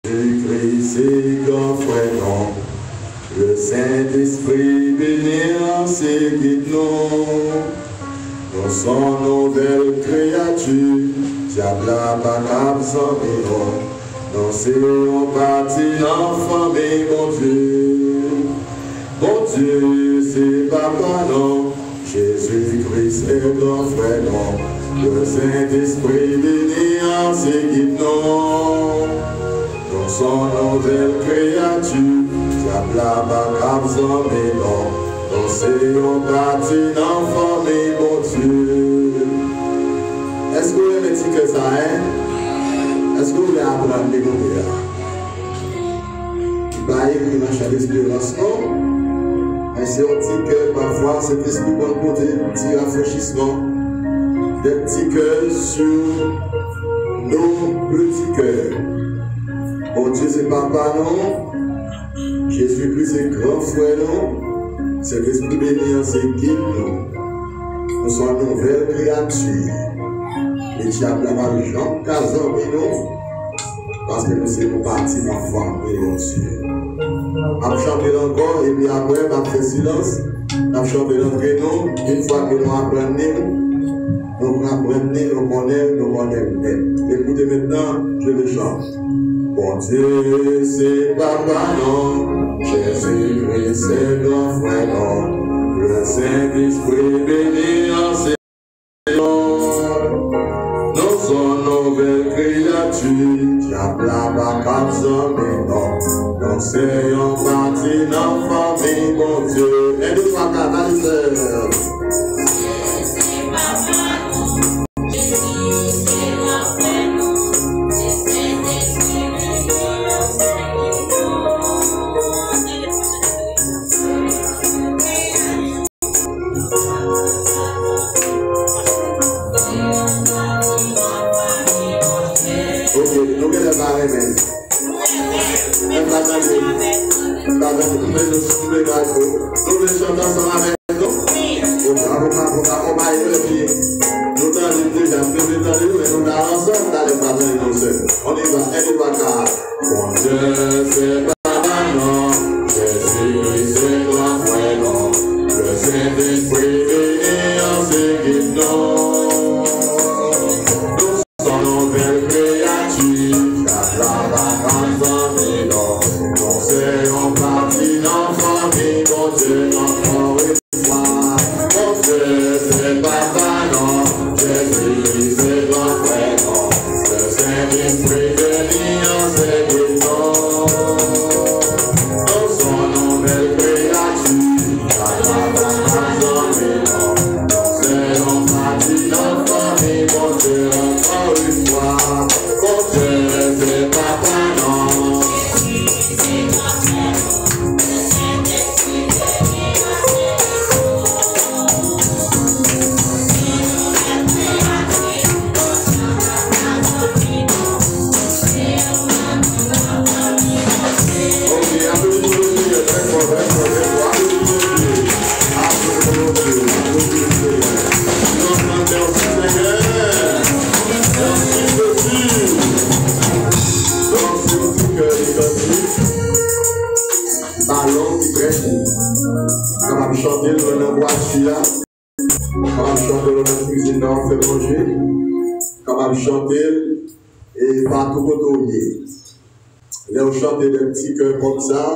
Jésus-Christ est grand frère, non. Le Saint-Esprit bénir ses guides-nous. Nous sommes nouvelles créatures, diable n'a pas qu'absorbé, non. Nous serons partis d'enfants, mais mon Dieu. Mon Dieu, c'est papa, non. Jésus-Christ est grand frère, non. Le Saint-Esprit bénir ses guides-nous. Nous sommes nouvelles créatures, diable n'a pas qu'absorbé, non. Nous serons partis d'enfants, mais mon Dieu. Est-ce que vous voulez dire que ça, hein? Est-ce que vous voulez apprendre les mots? Il va écrire dans chaque espérance, non? Mais c'est un petit cœur, parfois, cet esprit va porter des petits rafraîchissements, des petits cœurs sur nos petits cœurs. Mon Dieu, c'est papa, non? Jésus-Christ, c'est grand frère, non? Cet esprit béni, c'est guide, nous. Nous sommes nouvelles créatures. Les diables n'ont jamais casé, non? Parce que nous sommes partis d'enfants, mon Dieu. On chanter encore, et puis après, on fait silence. On chanter notre nom. Une fois que nous apprenons, nous connaissons. Écoutez maintenant, je le chante. Bon Dieu, c'est papa, non. Jésus-Christ, c'est grand frère, non. Le Saint-Esprit béni en ses noms. Nous sommes nouvelles créatures, diable n'a pas qu'absorbé, non. Nous serons partis d'enfants, mais mon Dieu. Et nous sommes canaliseurs.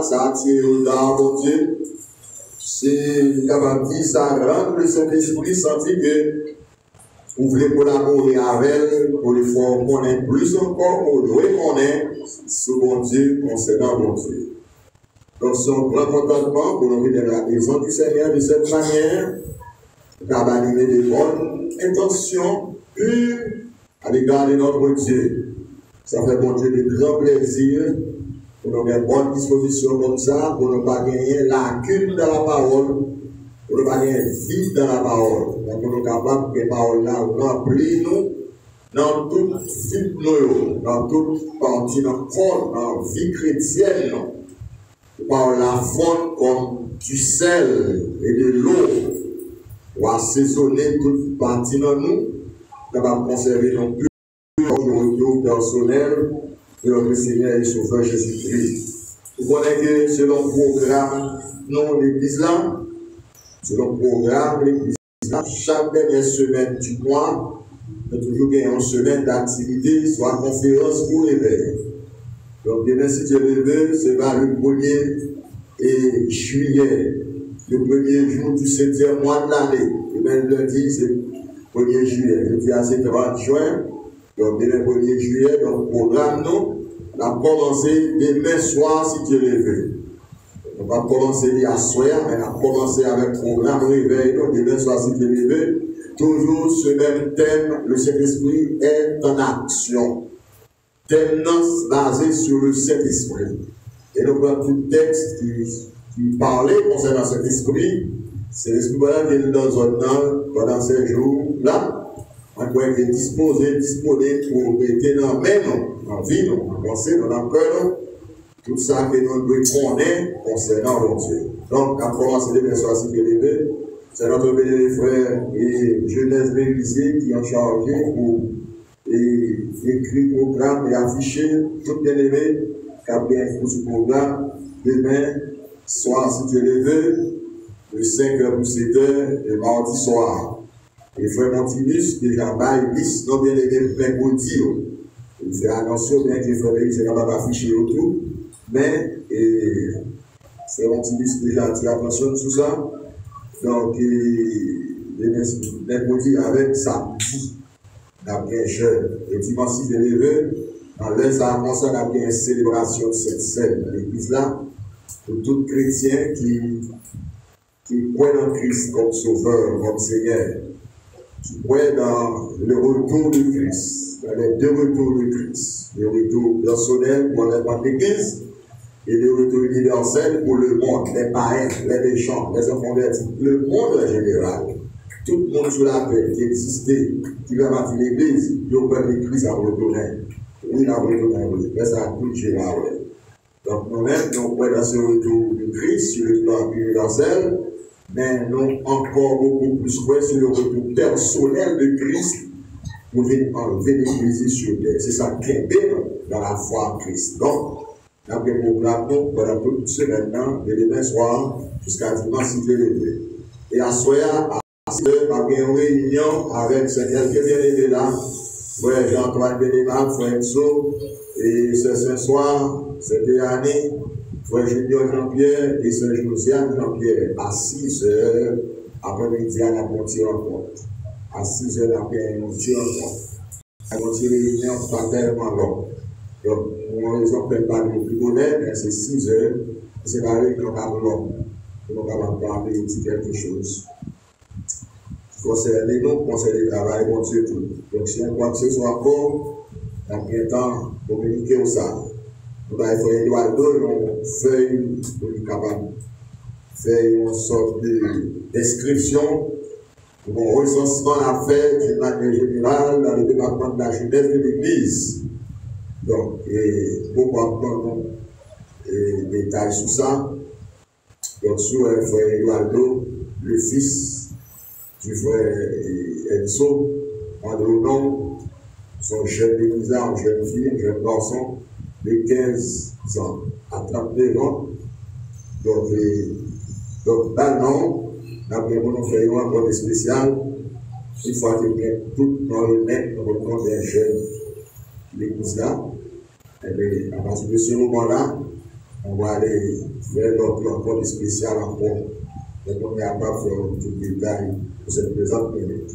Ça attire dans mon Dieu. C'est capable de dire, ça rend le Saint-Esprit sentir que vous voulez collaborer avec elle, pour les faire connaître plus encore, pour nous connaître ce bon Dieu, concernant mon Dieu. Donc, c'est un grand contentement pour nous venir à la maison du Seigneur de cette manière, d'abandonner des bonnes intentions pures à l'égard de notre Dieu. Ça fait mon Dieu de grand plaisir. Pour nous avoir une bonne disposition comme ça, pour ne pas gagner lacune dans la parole, pour ne pas gagner vide dans la parole. Donc, pour nous capables que la parole-là remplit nous dans toute vie, dans toute partie de notre corps, dans la vie chrétienne. La parole-là fonde comme du sel et de l'eau pour assaisonner toute partie de nous, capable de conserver nos purs aujourd'hui personnels. de notre Seigneur et Sauveur Jésus-Christ. Vous connaissez que selon le programme, non, l'église là, selon le programme, l'église là, chaque dernière semaine du mois, nous avons toujours une semaine d'activité, soit conférence ou réveil. Donc, demain, si Dieu le veut, c'est vers le 1er juillet, le premier jour du 7e mois de l'année. Demain, lundi, c'est le 1er juillet. Jeudi, c'est 30 juin. Donc, demain, 1er juillet, donc, programme, nous, on a commencé demain soir, si Dieu le veut. On va commencer à soir, mais on a commencé avec le programme réveil, donc, demain soir, si Dieu le veut. Toujours ce même thème, le Saint-Esprit est en action. Thème basé sur le Saint-Esprit. Et donc, tout texte qui parlait concernant cet esprit, c'est l'esprit qui est dans un an pendant ces jours-là. On peut être disposé pour mettre dans la main, dans la vie, dans la pensée, dans la cœur, tout ça que nous devons connaître concernant notre Dieu. Donc, à commencer les soirs si élevé, c'est notre béni frère et jeunesse Bélisée qui est en chargé pour écrire programme et afficher tout bien aimé qui a bien pour ce programme demain soir si Dieu le veut, de 5h pour 7h et mardi soir. Et frère Montinus, déjà bail liste, non bien aimé mercredi. Il fait attention bien que frère Bélisée n'est pas affiché autour, mais frère Montinus déjà attire attention sur ça. Donc, mercredi avec samedi, on a bien jeune. Et dimanche, si je le veux, dans l'heure, ça concerne à bien une célébration de cette scène dans l'église là, pour tout chrétien qui croit dans Christ comme sauveur, comme Seigneur, qui croit dans le retour de Christ, dans les deux retours de Christ, le retour personnel pour l'évangile de l'église, et le retour universel pour le monde, les païens, les méchants, les inconvertis, le monde en général. Tout le monde sur la terre qui existait, qui va partir de l'église, il y a l'église à retourner. Oui, à retourner, mais ça a tout général. Donc nous-mêmes, nous croyons dans ce retour de Christ sur le plan universel, mais nous encore beaucoup plus croyons sur le retour personnel de Christ pour venir enlever l'église sur terre. C'est ça qui est bien dans la foi en Christ. Donc, après le programme, pendant toute semaine, de demain soir jusqu'à dimanche, si Dieu le veut. Et à soir, à 6h, il y a une réunion avec quelques bien-aimés là, frère Jean-Antoine Bénéman, frère Enzo, et ce soir, cette année, frère Junior Jean-Pierre et sœur Josiane Jean-Pierre, à 6h, après-midi, à la moitié encore. À 6h, après la moitié encore. La moitié réunion, pas tellement long. Donc, on ne s'appelle pas le plus bonnet, mais c'est 6 heures, c'est la règle qu'on a l'homme. On va parler de quelque chose. Concernant nous, concernant le travail, mon Dieu, tout. Donc, si on croit que ce soit encore, dans quel temps, communiquer au ça. Nous allons faire une feuille pour être capable de faire une sorte d'inscription pour un recensement à faire d'une manière générale dans le département de la jeunesse de l'Église. Donc, pourquoi prendre des détails sur ça? Donc, sur le frère Eduardo, le fils du frère Enzo, en donnant son jeune église, un jeune fille, un jeune garçon de 15 ans à 39 ans. Donc maintenant, après nous faisons encore des spéciales, une fois que bien tout dans le net, nous reprend des jeunes l'église là. Et bien, à partir de ce moment-là, on va aller faire encore des spéciales encore. Donc, on n'est pas faire tout le détail pour cette présente minute.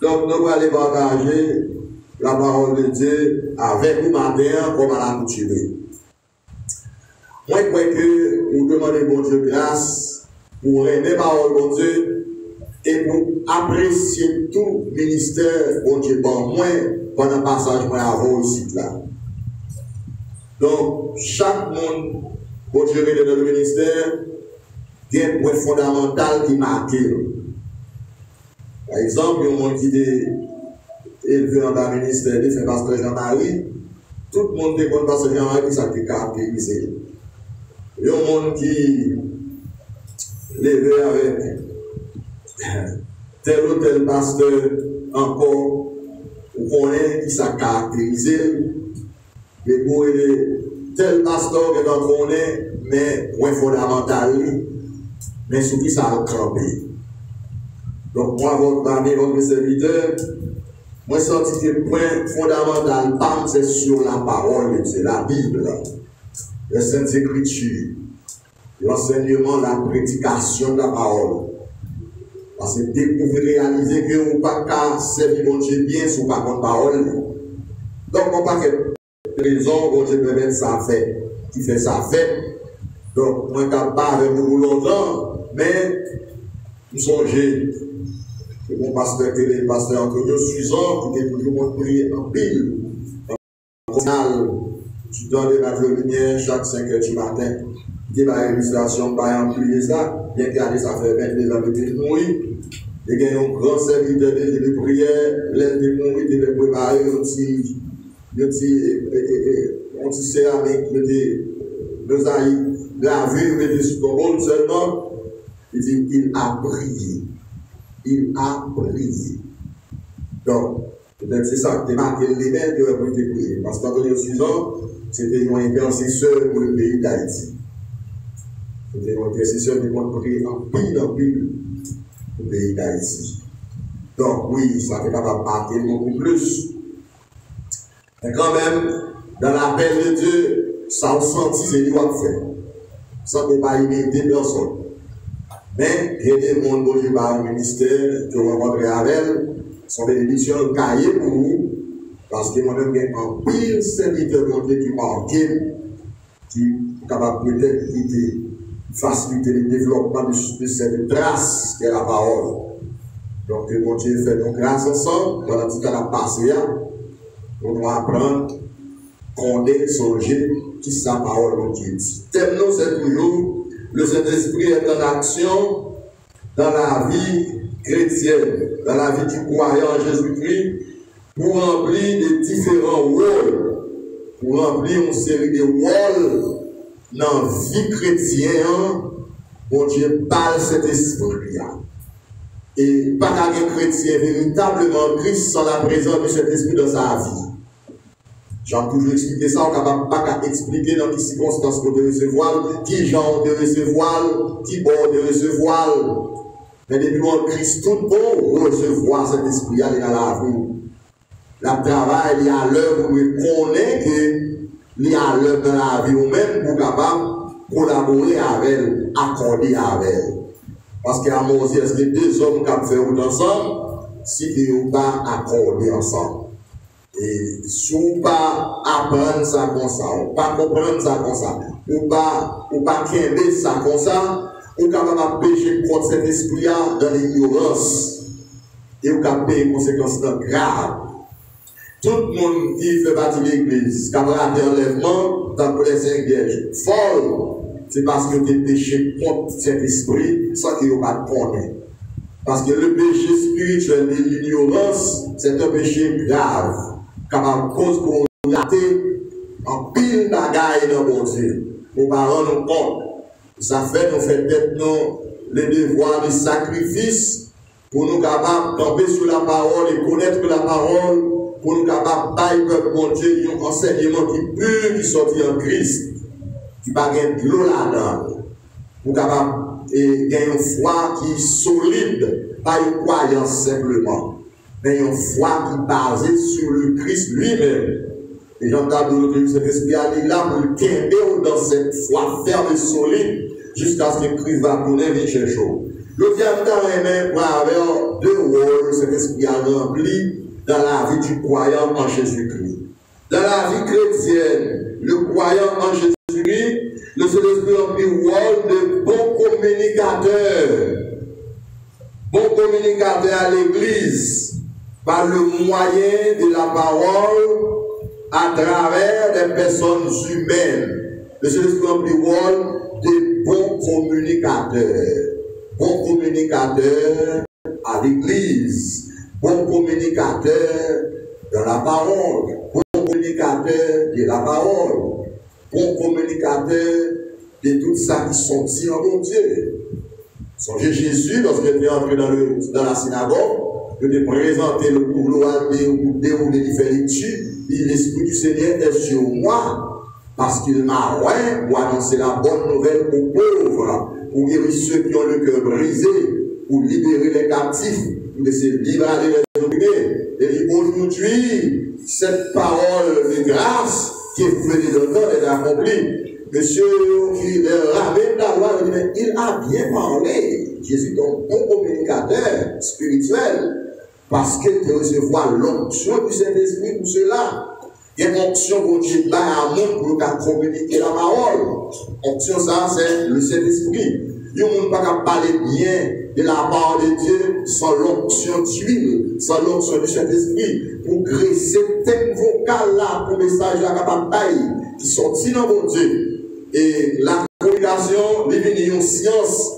Donc, nous allons aller partager la parole de Dieu avec vous matin comme à l'accoutumée. Moi, je crois que vous demandez bon Dieu grâce pour aimer la parole de Dieu et pour apprécier tout ministère bon Dieu par moi pendant le passage avant ici là. Donc, chaque monde, bon Dieu dans le ministère, il y a un point fondamental qui marque. Par exemple, il y a un monde qui est élevé dans le ministère, il fait pasteur Jean-Marie, tout le monde est bon pasteur Jean-Marie, ça peut caractériser. Il y a un monde qui est élevé avec tel ou tel pasteur encore, ou connaît qui ça caractérise. Et pour tel pasteur qui est en connaît, mais moins fondamental, mais sur qui ça a campé. Donc, moi, votre ami, votre serviteur, moi, senti que le point fondamental, c'est sur la parole, c'est la Bible, les Saintes Écritures, l'enseignement, la prédication de la parole. Parce que dès que vous réalisez que vous n'avez pas qu'à servir mon Dieu bien sur la parole, donc on n'a pas que raison, mon Dieu peut mettre ça fait, qui fait ça fait. Donc, moi, je ne parle pas avec vous longtemps, mais vous songez. C'est mon pasteur qui est le pasteur Antonio Suizan, qui est toujours prié en pile. Tu donnes des radios lumière chaque 5 h du matin. Il y a une illustration, pas amplier ça. Bien que ça fait 22 ans que tu mourir. Il y a un grand serviteur de prière, l'aide de mourir, il devait préparer un petit céramique, deux aïeux, gravé, mettez sur ton rôle seulement. Il dit, il a prié. Il a prié. Donc, peut-être c'est ça que tu marqué l'élément qui aurait été prié. Parce qu'Antonio Suizan, c'était un intercesseur pour le pays d'Haïti. C'était un intercesseur qui a prié en pile pour le pays d'Haïti. Donc, oui, ça fait pas marquer beaucoup plus. Mais quand même, dans l'appel de Dieu, ça a senti ce qu'il doit faire. Ça ne peut pas imiter personne. Mais il y a des gens qui ont un ministère, qui ont rencontré avec elle, sont des éditions cahiers pour nous, parce que moi-même, j'ai un pile serviteur qui marque, qui est capable peut-être de faciliter le développement de cette trace qui est la parole. Donc, mon Dieu fait donc grâce ensemble, pendant tout temps passé, on doit apprendre, compter, songer, qui sa parole, mon Dieu dit. Thème, nous, c'est toujours. Le Saint-Esprit est en action dans la vie chrétienne, dans la vie du croyant en Jésus-Christ, pour remplir les différents rôles, pour remplir une série de rôles dans la vie chrétienne. Bon Dieu parle cet esprit-là. Et pas qu'un chrétien véritablement Christ sans la présence de cet esprit dans sa vie. J'ai toujours expliqué ça, on ne peut pas expliquer dans quelles circonstances on peut recevoir, qui genre de recevoir, qui bord de recevoir. Mais depuis qu'on Christ tout bon, recevoir cet esprit-là dans la vie. Le travail, il y a l'œuvre où il connaît qu'il y a l'œuvre dans la vie, ou même pour capable collaborer avec elle, accorder avec elle. Parce qu'à Moses, est-ce que deux hommes qui ont fait ensemble, si ils n'ont pas accordé ensemble? Et si on ne pas apprendre ça comme ça, on ne pas comprendre ça comme ça, ou pas qu'aimer ça comme ça, on est capable de pécher contre cet esprit-là dans l'ignorance. Et on est capable de payer conséquences graves. Tout le monde qui fait partie de l'église, qui a raté l'enlèvement, dans les 5 vierges, folle, c'est parce que tu es péché contre cet esprit sans qu'il n'y ait pas de connaître. Parce que le péché spirituel de l'ignorance, c'est un péché grave. Capable de cause pour nous rater en pile bagaille dans mon Dieu. Nos parents nous comptent. Ça fait nous faire maintenant les devoirs de sacrifice pour nous capables de tomber sur la parole et connaître la parole, pour nous capables de bailler peuple mon Dieu un enseignement qui pur, qui sortit en Christ, qui va gagner de l'eau là-dedans. Pour capables de gagner une foi qui est solide, pas une croyance simplement. Mais une foi qui est basée sur le Christ lui-même. Et j'entends de cet esprit aller là pour le quérir dans cette foi ferme et solide jusqu'à ce que Christ va tourner vers chercher. Le diable est pour avoir deux rôles que cet esprit a rempli dans la vie du croyant en Jésus-Christ. Dans la vie chrétienne, le croyant en Jésus-Christ, le Saint-Esprit a rempli le rôle de bon communicateur. Bon communicateur à l'Église. Par le moyen de la parole à travers des personnes humaines. Le Saint-Esprit a pris le rôle de bons communicateurs. Bon communicateur à l'Église. Bon communicateur dans la parole. Bon communicateur de la parole. Bon communicateur de tout ça qui sont dit en mon Dieu. Songez Jésus lorsqu'il est entré dans la synagogue. De présenter le couloir pour dérouler différentes études. l'Esprit du Seigneur est sur moi, parce qu'il m'a oint pour annoncer la bonne nouvelle aux pauvres, pour guérir ceux qui ont le cœur brisé, pour libérer les captifs, pour laisser libre les opprimés. Et aujourd'hui, cette parole de grâce qui est venue de temps est accomplie. Monsieur qui ramène la loi, il a bien parlé. Jésus est un bon communicateur spirituel, parce que tu recevoir l'onction du Saint-Esprit pour cela. Il y a une onction pour Dieu à monde pour communiquer la parole. Onction, ça, c'est le Saint-Esprit. Il n'y a pas qu'à parler bien de la parole de Dieu sans l'onction d'huile, sans l'onction du Saint-Esprit, pour graisser tel vocal là, pour le message là, capable qui sortit dans mon Dieu. Et la communication, c'est une science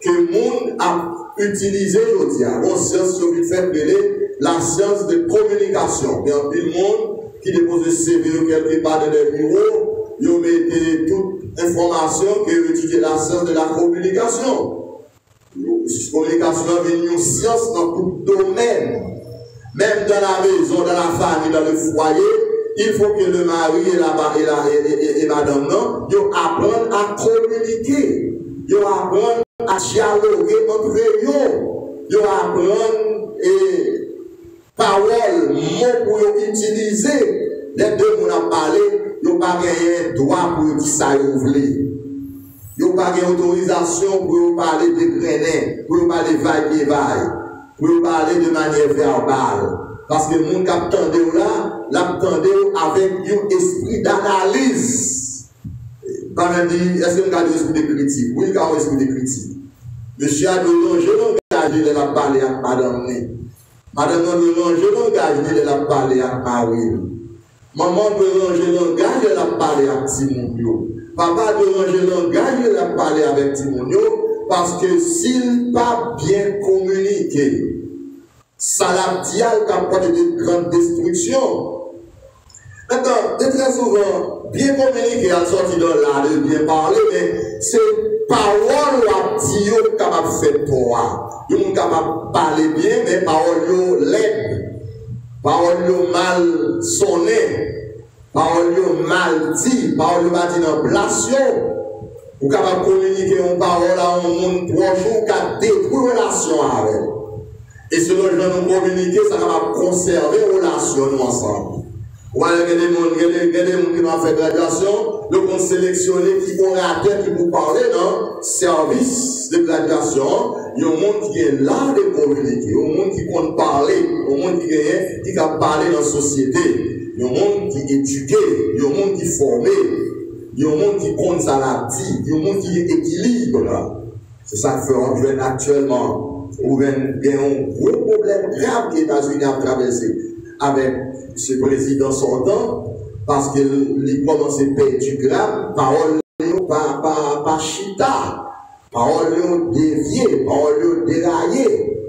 que le monde a utilisée aujourd'hui. Une science qui fait appeler la science de communication. Il y a un monde qui dépose le CV quelque part dans les bureaux, ils mettent toute information qui étudie la science de la communication. La communication est une science dans tout domaine. Même dans la maison, dans la famille, dans le foyer, il faut que le mari et madame apprennent à communiquer. Ils apprennent à dialoguer entre eux. Ils apprennent parole, mots pour utiliser. Les deux qu'on a parlé, ils n'ont pas gagné droit pour dire ça, ils voulaient. Ils n'ont pas gagné autorisation pour parler de grenet, pour parler vaille-vaille, pour parler de manière verbale. Parce que le monde qui attendait là, l'attendait avec un esprit d'analyse. Pas même dire, est-ce qu'on a un esprit de critique? Oui, il y a un esprit de critique. Monsieur a donné, je l'engage, il a parlé avec madame. Madame Bélanger, l'engage, elle a parlé à Marie. Maman Bélanger, l'engage, elle a parlé à Timonio. Papa Bélanger, l'engage, elle a parlé avec Timonio. Parce que s'il pas bien communiqué, ça l'a dit qu'à porter de grandes destructions. Maintenant, très souvent, bien communiqué, à sortir de là, de bien parler, mais c'est parole ou petit capable de faire toi. Ils sont capables de parler bien, mais parole laide, parole mal sonnée, parole mal dit, parole pas dit dans place. Vous êtes capable de communiquer une parole à un monde proche ou qui a détruit une relation avec. Et selon le genre de communiquer, ça va conserver une relation ensemble. Ou alors, il y a des gens qui vont faire graduation, le compte sélectionné qui ont raté, qui vous parler dans service de graduation. Il y a un monde qui est là de communiquer, il y a un monde qui compte parler, il y a un monde qui va parler dans la société, il y a un monde qui est éduqué, il y a un monde qui est formé, il y a un monde qui compte ça la vie, il y a un monde qui est équilibre. C'est ça que fait on actuellement. Ou bien un gros problème grave que les États-Unis ont traversé avec ce président sortant, parce qu'il commence à payer du grave, parole pas chita, parole déviée, parole déraillée.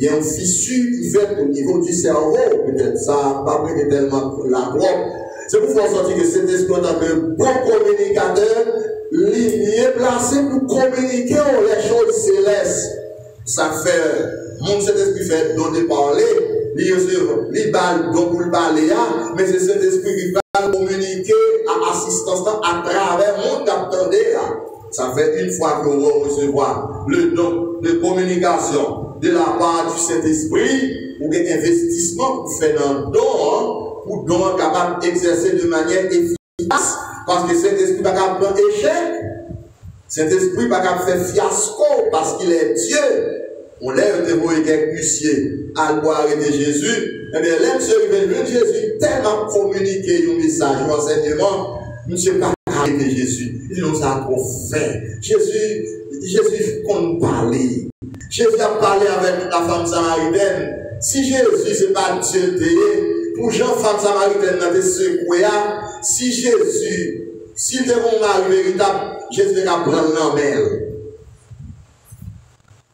Il y a une fissure qui fait au niveau du cerveau, peut-être ça n'a pas pris tellement la drogue. C'est pour faire sortir que cet esprit un bon communicateur, il est placé pour communiquer les choses célestes. Ça fait, mon Saint-Esprit fait donner parler, il balle donc pour le parler, mais c'est cet esprit qui va communiquer à assistance à travers le monde d'attendez. Ça fait une fois qu'on va recevoir le don de communication de la part du Saint-Esprit, ou des investissements pour faire un don, pour don capable d'exercer de manière efficace, parce que cet esprit va pas prendre échec. Cet esprit va pas faire fiasco, parce qu'il est Dieu. On lève des mots et quelques huissiers à boire de Jésus. Eh bien, l'aime se révèle Jésus tellement communiqué un message, un enseignement, monsieur pas arrêter Jésus. Il nous a trop fait. Jésus compte parler. Jésus a parlé avec la femme samaritaine. Si Jésus, c'est pas Dieu, pour Jean, femme samaritaine, n'a pas secoué, si Jésus, s'il était mon mari véritable, Jésus va prendre l'emmène.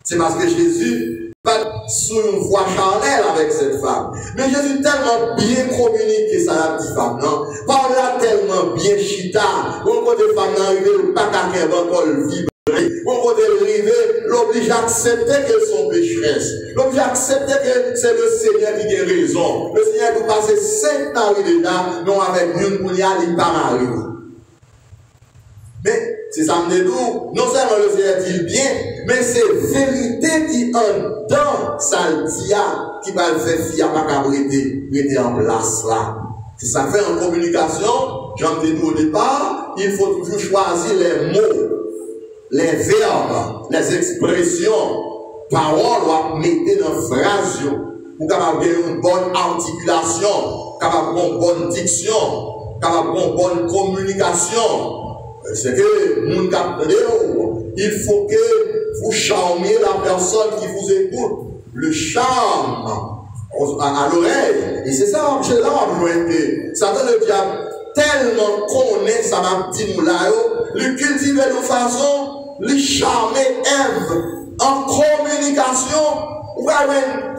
C'est parce que Jésus va sous une voie charnelle avec cette femme. Mais Jésus tellement bien communiqué ça la petite femme, non? Par là tellement bien chita. Bon côté femme n'arrive pas qu'à qu'un bon col vibrer. Bon côté arrivé, l'homme obligé d'accepter qu'elles sont pécheresses. L'obligé d'accepter que c'est le Seigneur qui a raison. Le Seigneur peut passer 5 ans déjà, non avec une pour y aller par mari. Mais c'est ça me dit nous, non seulement le Seigneur dit bien, mais c'est vérité qui en dans sa dia qui va le faire fier à pas prêter en place là. C'est ça fait en communication, j'en ai dit au départ, il faut toujours choisir les mots, les verbes, les expressions, paroles, ou mettre dans phrase pour capable une bonne articulation, capable une bonne diction, capable une bonne communication. C'est que il faut que vous charmiez la personne qui vous écoute. Le charme à l'oreille. Et c'est ça, c'est là où on Satan le diable tellement connaît, ça m'a dit nous là, le cultiver de façon, le charmer Ève en communication.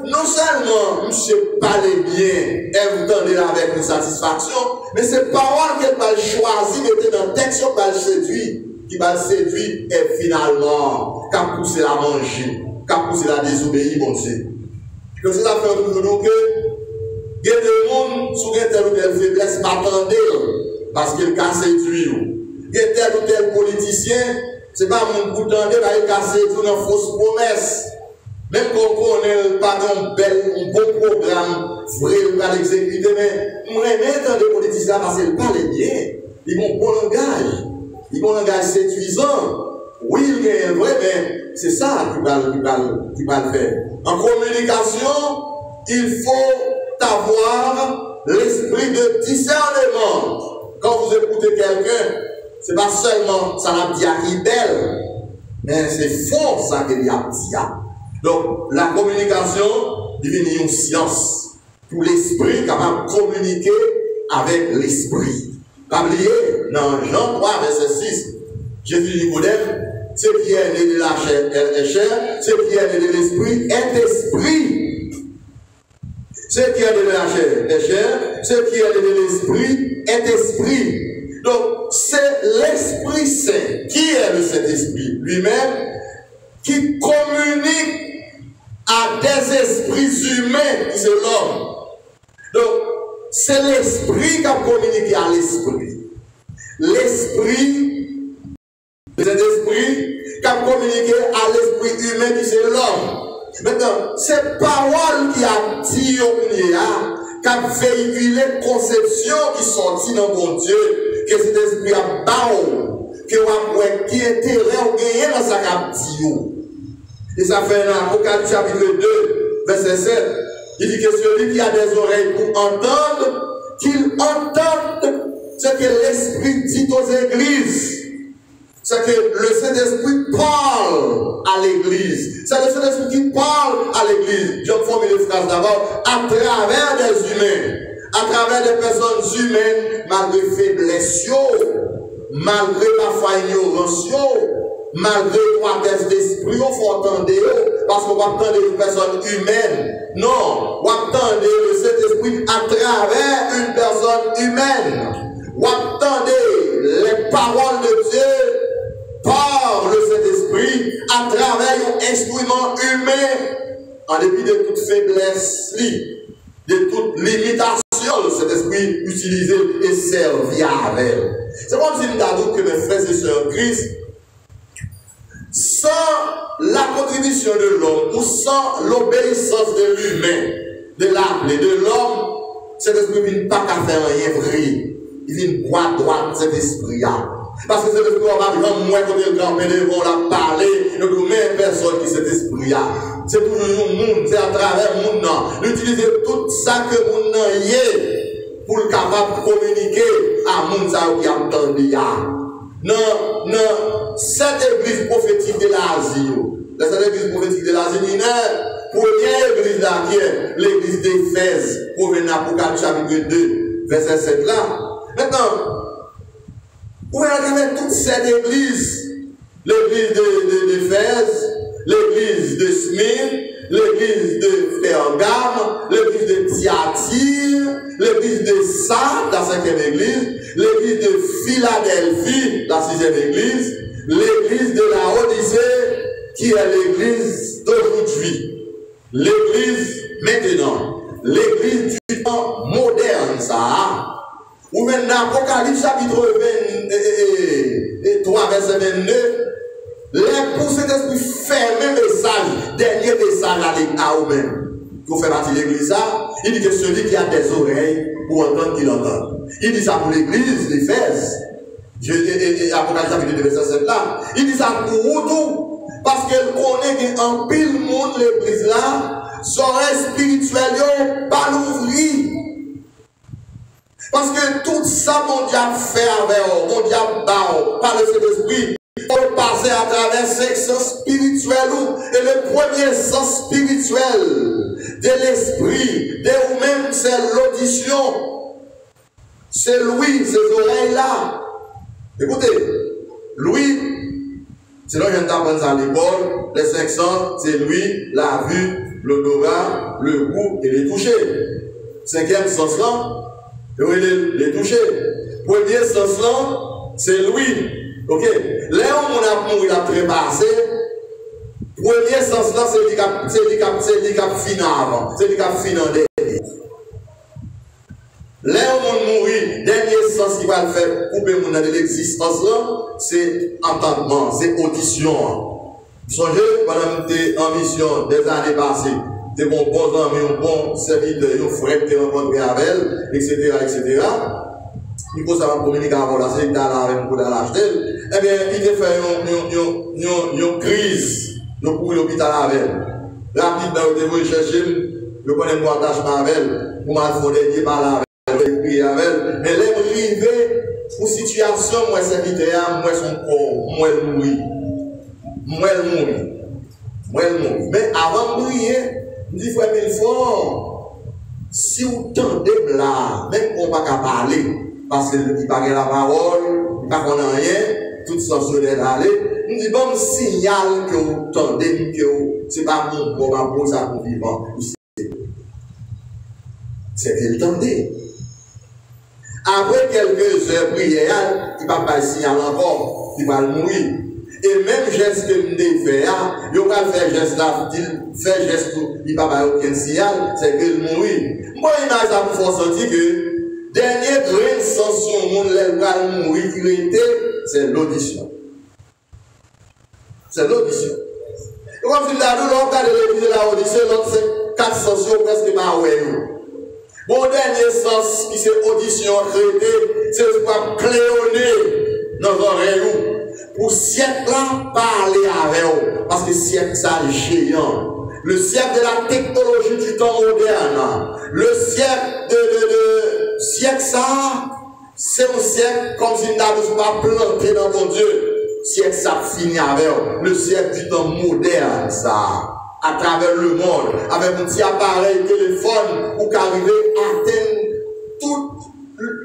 Non seulement monsieur parle bien, Ève tendait avec une satisfaction, mais ces paroles qu'elle va choisir, mettez dans le texte, qui va le séduire, et finalement, qui a poussé la manger, qui a poussé la désobéir, mon Dieu. Donc c'est ça fait toujours que il y a des gens qui ont telle ou telle faiblesse, m'attendez, parce qu'il a séduit. Il y a tel ou tel politicien, ce n'est pas mon bout d'année, il a séduit une fausse promesse. Même qu'on connaît pas un bon programme, vrai, il va l'exécuter, mais moi, j'aime des politiciens parce qu'ils parlent bien. Ils ont un bon langage. Ils ont un langage séduisant. Oui, il est vrai, mais c'est ça qui va le faire. En communication, il faut avoir l'esprit de discernement. Quand vous écoutez quelqu'un, ce n'est pas seulement ça l'a dit à rebelle, mais c'est fort ça qu'il y a dit. Donc, la communication devient une science pour l'esprit capable de communiquer avec l'esprit. Pas oublier, dans Jean 3, verset 6, Jésus dit Nicodème, ce qui est né de la chair est chair, ce qui est né de l'esprit est esprit. Ce qui est né de la chair est chair, ce qui est né de l'esprit est esprit. Donc, c'est l'Esprit Saint. Qui est le Saint-Esprit? Lui-même, qui communique à des esprits humains, c'est l'homme. Donc, c'est l'esprit qui a communiqué à l'esprit. L'esprit, cet esprit qui a communiqué à l'esprit humain, qui c'est l'homme. Maintenant, c'est parole qui a dit qui a véhiculé conception qui sortit dans mon Dieu, que cet esprit a baou, qui a intérêt ou gagné dans sa captive. Et ça fait dans l'Apocalypse chapitre 2, verset 7. Il dit que celui qui a des oreilles pour entendre, qu'il entende ce que l'Esprit dit aux églises. C'est que le Saint-Esprit parle à l'église. C'est le Saint-Esprit qui parle à l'église. Je vais formuler les phrases d'abord. À travers des humains, à travers des personnes humaines, malgré faiblesse, malgré parfois ignorance, malgré droitesse d'esprit, il faut entendre, parce qu'on va entendre une personne humaine. Non, on va entendre le Saint-Esprit à travers une personne humaine. On va entendre les paroles de Dieu par le Saint-Esprit à travers un instrument humain, en dépit de toute faiblesse, de toute limitation, le Saint-Esprit utilisé et servi avec. C'est comme si nous avons que mes frères et sœurs Christ, sans la contribution de l'homme ou sans l'obéissance de l'humain, de l'âme et de l'homme, cet esprit ne vient pas qu'à faire rien vrai. Il vient droit cet esprit-là. Parce que cet esprit va vraiment moins quand il grand devant la parler, de nous même personne qui cet esprit-là. C'est toujours un monde, c'est à travers le monde. Utiliser tout ça que le monde y est pour le capable de communiquer à monde qui entend. Non, cette église prophétique de l'Asie, cette église prophétique de l'Asie, il y a une première église là qui est l'église d'Éphèse, pour venir à Apocalypse chapitre 2, verset 7 là. Maintenant, où est toute cette église? L'église d'Éphèse, l'église de Smyrne, l'église de Pergame, l'église de Thyatire, l'église de Sardes, la 5e église, l'église de Philadelphie, la 6e église, l'église de la Odyssée, qui est l'église d'aujourd'hui, l'église maintenant, l'église du temps moderne, ça. Ou même dans l'Apocalypse chapitre 23, verset 22, les pour cet esprit ferme message, dernier message à vous-même. Pour faire partie de l'église, il dit que celui qui a des oreilles pour entendre, qu'il entende. Il dit ça pour l'église d'Éphèse. Apocalypse chapitre 2, verset 7 là. Il dit ça pour vous tout. Parce qu'elle connaît qu'en pile monde l'église là, son oreille spirituelle, pas l'ouvrir. Parce que tout ça, mon diable fait avec vous, mon diable par le Saint-Esprit, pour passer à travers 5 sens spirituels. Et le premier sens spirituel de l'esprit, de vous-même, c'est l'audition. C'est l'ouïe, ces oreilles-là. Écoutez, l'ouïe, sinon je viens d'apprendre à l'école, les 5 sens, c'est l'ouïe, la vue, l'odorat, le goût et les toucher. 5e sens-là, les toucher. Premier sens-là, c'est l'ouïe. Ok? Là où on a mouru, il a trépassé. Premier sens-là, c'est le cap fin avant. C'est le cap fin en dernier. Là où on mouru, dernier sens qui va le faire couper mon de l'existence là, c'est entendement, c'est audition. Songez, pendant que tu es en mission des années passées, tu es bon ami, un bon serviteur, un frère que tu as rencontré avec elle, etc., etc. Il faut savoir communiquer avec la c'est avec pour l'acheter. Eh bien, il te fait une crise, il pour l'hôpital avec elle. Rapidement, il te chercher, je connais mon attachement avec elle, pour m'en faire des parler avec elle, prier avec elle. Mais elle est arrivée pour situation, moi, serviteur, moi, son corps, moi, elle mourit. Moi, elle mourit. Mais avant de mourir, je dis, frère, mille fois, si vous tendez là, même qu'on ne va pas parler, parce qu'il ne parle pas la parole, il ne parle rien, tout sensuel d'aller, je dis, bon signal que vous tendez, que ce n'est pas mon bon pour ça pour vivre. C'est qu'il tendait. Après quelques heures prières, il ne va pas le signal encore, il va mourir. Et même geste que nous devons faire, il va faire geste là, faire geste, il va pas aucun signal, c'est qu'il mourit. Moi, il ça pour faire sentir que dernier grain de sens sur le monde, il va mourir, c'est l'audition. C'est l'audition. Et comme si là, nous, on regarde l'audition, l'autre, c'est 4 sens presque pas ouais. Bon, dernier sens qui c'est audition, c'est pour cléonner dans l'oreille. Pour siècle là, parler avec eux. Parce que siècle ça géant. Le siècle de la technologie du temps moderne. Le siècle de siècle ça, c'est un siècle comme si nous n'avions pas planté dans mon Dieu. Siècle ça finit avec eux. Le siècle du temps moderne ça. À travers le monde. Avec un petit appareil téléphone pour qu'arriver à atteindre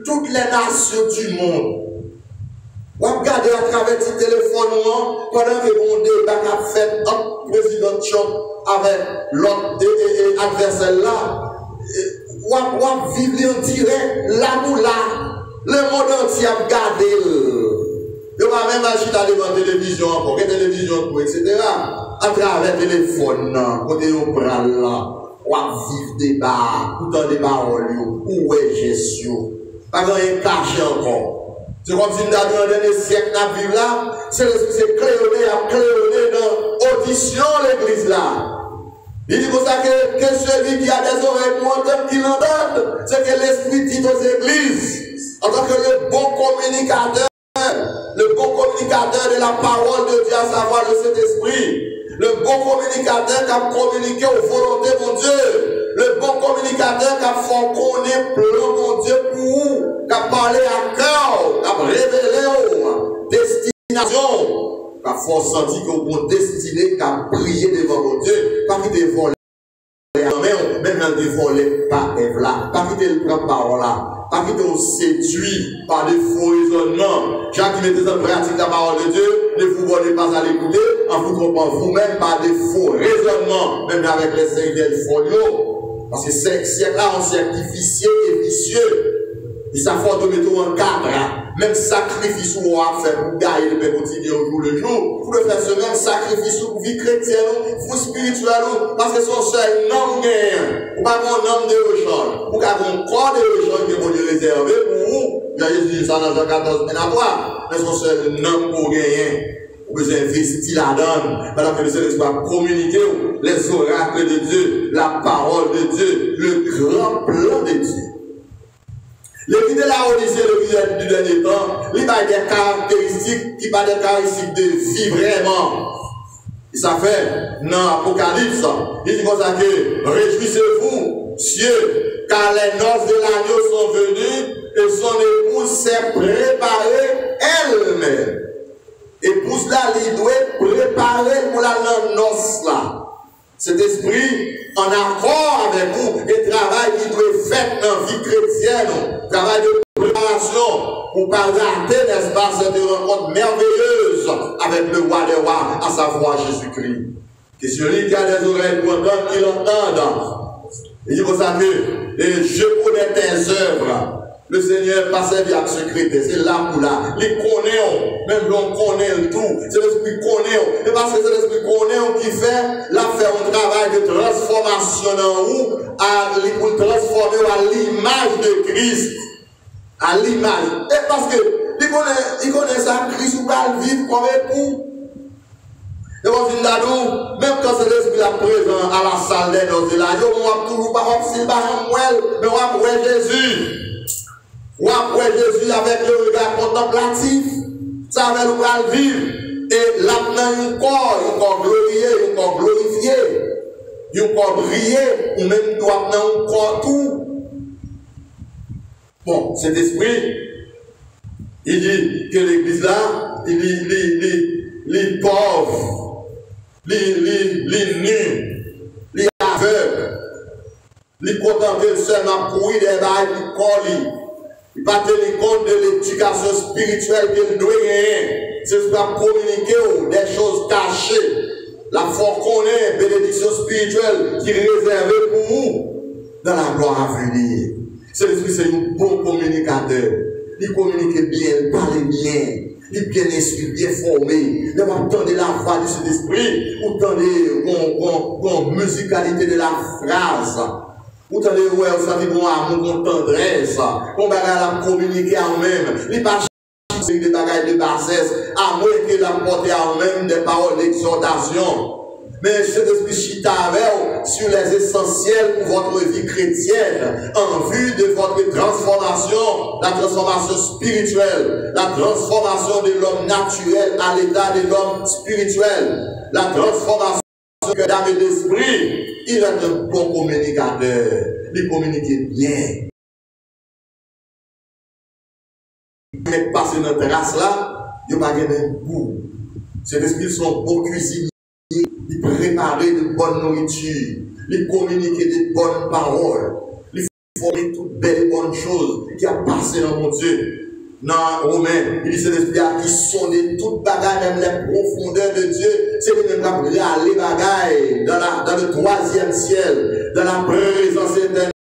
toutes les nations du monde. Vous regardez à travers ce téléphone pendant que mon débat a fait entre le président Trump avec l'autre adversaire là. Vous vivez en direct là où là. Le monde entier a regardé. Vous va même acheter devant la télévision encore, télévision, etc. À travers le téléphone, côté au bras là. Vous vivez débat, tout en débat, où est gestion. Pas rien caché encore. C'est comme si nous avions dans le dernier siècle, c'est cléoné dans l'audition l'église là. Il dit pour ça que celui qui a des oreilles pour entendre, qu'il entende. C'est que l'Esprit dit aux églises, en tant que le bon communicateur de la parole de Dieu, à savoir le Saint-Esprit. Le bon communicateur qui a communiqué aux volontés de Dieu. Le bon communicateur qui a fait connaître le plan de Dieu pour vous, qui a parlé à cœur, qui a révélé aux destinations, qui a fait sentir que vous destiné, qui a prié devant mon Dieu, pas qui te volé même quand te volé par Ève là, pas qui te prend parole là, pas qui te séduit par des faux raisonnements. Jacques qui mettez en pratique la parole de Dieu, ne vous volez pas à l'écouter, en vous trompant vous-même par des faux raisonnements, même avec les 5 folios. Parce que ce siècle-là, un siècle difficile et vicieux. Et ça faut de mettre en cadre. même sacrifice ou à faire pour gagner le pain quotidien au jour le jour, pour faire ce même sacrifice pour vie chrétienne, pour spirituelle, parce que son seul nom gagne, ou pas mon nom de rechange, ou pas mon corps de rechange que mon Dieu réservé pour vous. Jésus dit ça dans Jean 14, mais mais son seul nom pour gagner. Vous investir la donne, alors que le Seigneur va communiquer les oracles de Dieu, la parole de Dieu, le grand plan de Dieu. L'église de la Odyssée, l'église du dernier temps, il y a des caractéristiques qui sont des caractéristiques de vie vraiment. Et ça fait dans l'Apocalypse, il dit comme ça que réjouissez-vous, cieux, car les noces de l'agneau sont venues et son épouse s'est préparée elle-même. Et pour cela, il doit préparer pour la noce là. Cet esprit, en accord avec vous, et travail qui doit être fait dans la vie chrétienne, travail de préparation, pour pas rater, n'est-ce pas, cette rencontre merveilleuse avec le roi des rois, à savoir Jésus-Christ. Que celui qui a des oreilles pour entendre, qu'il entende. Il dit comme ça que, et je connais tes œuvres. Le Seigneur passe via secrétaire, c'est là pour là. Les connaît, même l'on connaît tout. C'est l'esprit connaît. Et parce que c'est l'esprit connaît qui fait, là, faire un travail de transformation en vous, pour transformer à l'image de Christ. À l'image. Et parce que, il connaît ça, Christ ou pas le vivre comme époux. Et on dit là, même quand c'est l'esprit là présent à la salle des noces, là, on va toujours pas mais on va voir Jésus. Ou après Jésus avec le regard contemplatif, ça va nous vivre. Et là, un corps glorieux, un corps glorifié, un corps brillé, ou même doit un corps tout. Bon, cet esprit, il dit que l'église là, il dit les pauvres, les nus, les aveugles, les contenter seulement pour y des bails pour coller. Il ne va pas tenir compte de l'éducation spirituelle qu'il doit gagner. C'est pour communiquer des choses cachées. La foi qu'on est, bénédiction spirituelle qui est réservée pour vous dans la gloire à venir. C'est l'esprit, c'est un bon communicateur. Il communique bien, il parle bien. Il est bien instruit, bien formé. Il va entendre la voix de cet esprit, ou entendre la musicalité de la phrase. Vous entendez, ouais, vous savez, bon amour, bon tendresse, bon bagage à communiquer à vous-même. Il n'y a pas des bagages de bassesse, à moins qu'il a porté à vous-même des paroles d'exhortation. Mais cet esprit chita avec sur les essentiels pour votre vie chrétienne, en vue de votre transformation, la transformation spirituelle, la transformation de l'homme naturel à l'état de l'homme spirituel, la transformation de l'âme et d'esprit. Il est un bon communicateur. Il communique bien. Mais passer dans la race là, il n'y a pas de goût. Ces esprits sont bons cuisiniers. Ils préparent de bonnes nourritures. Ils communiquent de bonnes paroles. Ils font toutes belles bonnes choses qui a passé dans mon Dieu. Dans Romain, il dit c'est l'esprit qui sonde toute bagaille, même les profondeurs de Dieu. C'est lui-même qui a pris les bagailles dans le troisième ciel, dans la présence éternelle.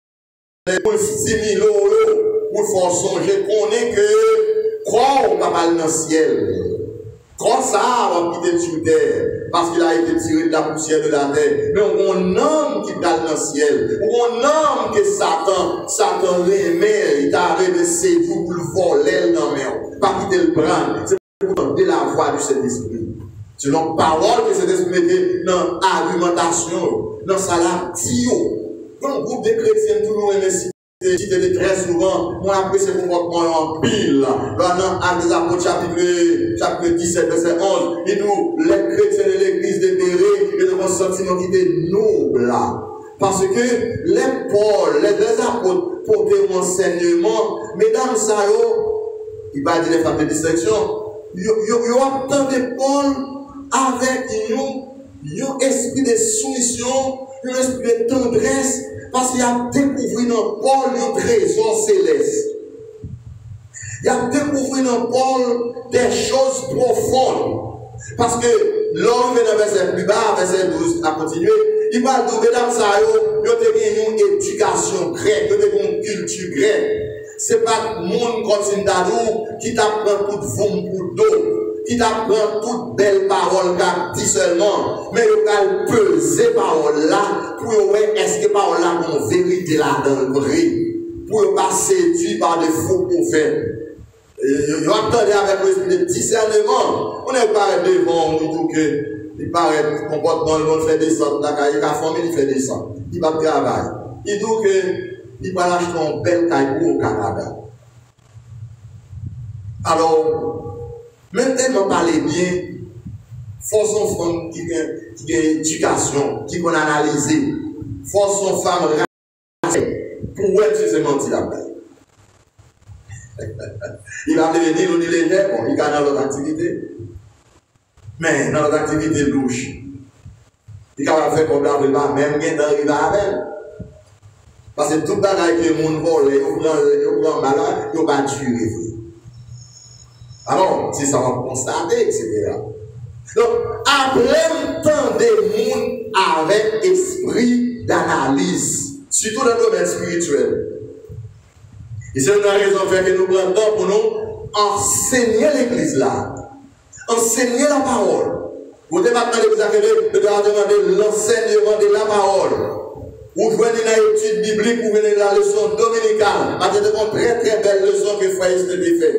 Pour 6 000 euros, pour faire songer qu'on est que croire au pas dans le ciel. Croire ça va quitter sur terre, parce qu'il a été tiré de la poussière de la terre. Mais on homme qui parle dans le ciel, on homme que Satan remet, il t'a arrêté de séduire pour le voler dans la main, pas quitter le prendre. C'est pour entendre la voix de cet esprit. C'est la parole que cet esprit mettait dans l'argumentation, dans sa latio. Dans le groupe des chrétiens, toujours aimé citer très souvent, moi après ce comportement en pile. Là, dans Actes des Apôtres, chapitre 17, verset 11, il nous, les chrétiens de l'église de Bérée, ils ont un sentiment qui était noble. Parce que les Paul, les deux apôtres portaient un enseignement, mesdames, ça, il va dire les femmes de distinction, ils ont entendu Paul avec un esprit de soumission, un esprit de tendresse, parce qu'il a découvert dans Paul un trésor céleste. Il a découvert dans Paul des choses profondes. Parce que l'homme dans le verset plus bas, verset 12, à continuer, il parle de mesdames, ça, ils ont une éducation grecque, ils ont une culture grecque. c'est pas le monde comme Sindadou qui t'apprend toute voum pour dos, qui t'apprend toute belle parole qu'a dit seulement, mais il va peser parole là pour voir est-ce que parole là une vérité là dans le vrai, pour ne pas séduire par des faux prophètes. Vous attendez avec l'esprit de discernement, on n'est pas devant, on dit que il paraît que le comportement, le monde fait descendre, la famille il fait descendre, il va travailler. Il dit que il va acheter un bel caillou au Canada. Alors, maintenant, parler bien, force son femme qui a éducation, qui peut analyser, force son femme pour être si c'est menti là-bas. Il va devenir nous léger, bon, il gagne dans l'autre activité. Mais dans notre activité louche, il va faire comme la prépa, même bien dans le avec. Parce que tout le bagage que le monde vole, il prend malade, il va tuer. Alors, c'est ça, on va constater, etc. Donc, après temps des mondes avec esprit d'analyse, surtout dans le domaine spirituel. Et c'est une raison pour que nous prenons temps pour nous enseigner l'église là. Enseigner la parole. Vous devez maintenant vous demander l'enseignement de la parole. Vous venez dans l'étude biblique, vous venez dans la leçon dominicale. C'est une très très belle leçon que Frère Esté fait.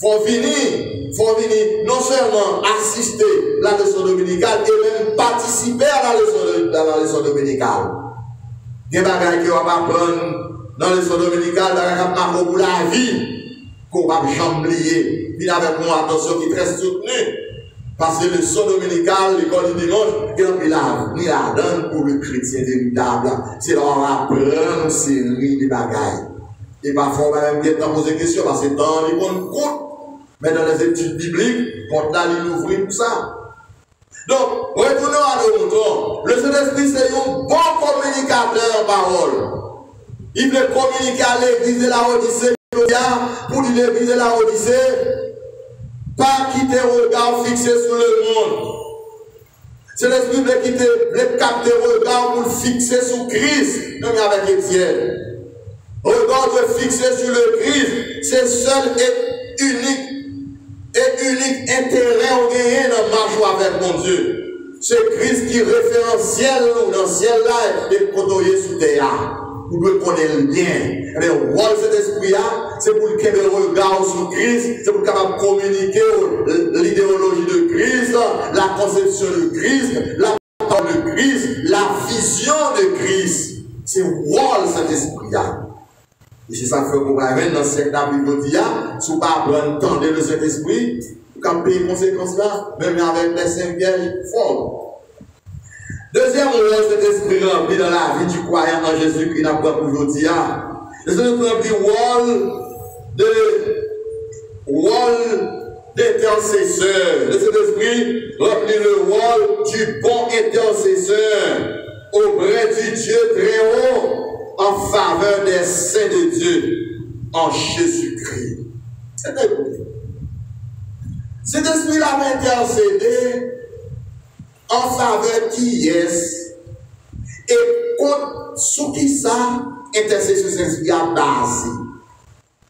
Il faut venir non seulement assister à la leçon dominicale, et même participer à la leçon dominicale. Il y a des choses qu'on va apprendre dans la leçon dominicale, dans pour la vie, qu'on va jamais oublier. Il avec une attention qui est très soutenue. Parce que le son dominical, l'école du dimanche, il la donne pour le chrétien véritable. C'est leur apprendre une série de bagailles. Et parfois, on va même bien poser des questions parce que dans les bonnes comptes, mais dans les études bibliques, on a l'ouvrir pour ça. Donc, retournons à nos moutons. Le Saint-Esprit, c'est un bon communicateur en parole. Il veut communiquer à l'église de la Odyssée pour dire l'église de la Odyssée. Pas quitter le regard fixé sur le monde. C'est l'esprit de capter le regard pour le fixer sur Christ, même avec Étienne. Le regard de fixer sur le Christ, c'est seul et unique intérêt au gagner dans le marche avec mon Dieu. C'est Christ qui référentiel dans le ciel là et côtoyer sous terre. Vous devez connaître bien. Mais le rôle de cet esprit-là, c'est pour qu'il ait le regard sur Christ, c'est pour qu'il capable communiquer l'idéologie de Christ, la conception de Christ, la parole de Christ, la vision de Christ. C'est le rôle de cet esprit-là. Et c'est ça que vous voyez dans cette Bible, si vous ne pas prendre le temps de cet esprit, vous pouvez payer les conséquences là, même avec les 5 vierges folles. Deuxième rôle, cet esprit rempli dans la vie du croyant en Jésus-Christ n'a pas aujourd'hui. C'est le rôle d'intercesseur. Cet esprit remplit le rôle du bon intercesseur auprès du Dieu très haut en faveur des saints de Dieu en Jésus-Christ. Cet esprit-là va intercéder en faveur qui est et contre sous qui ça intercession c'est a basé.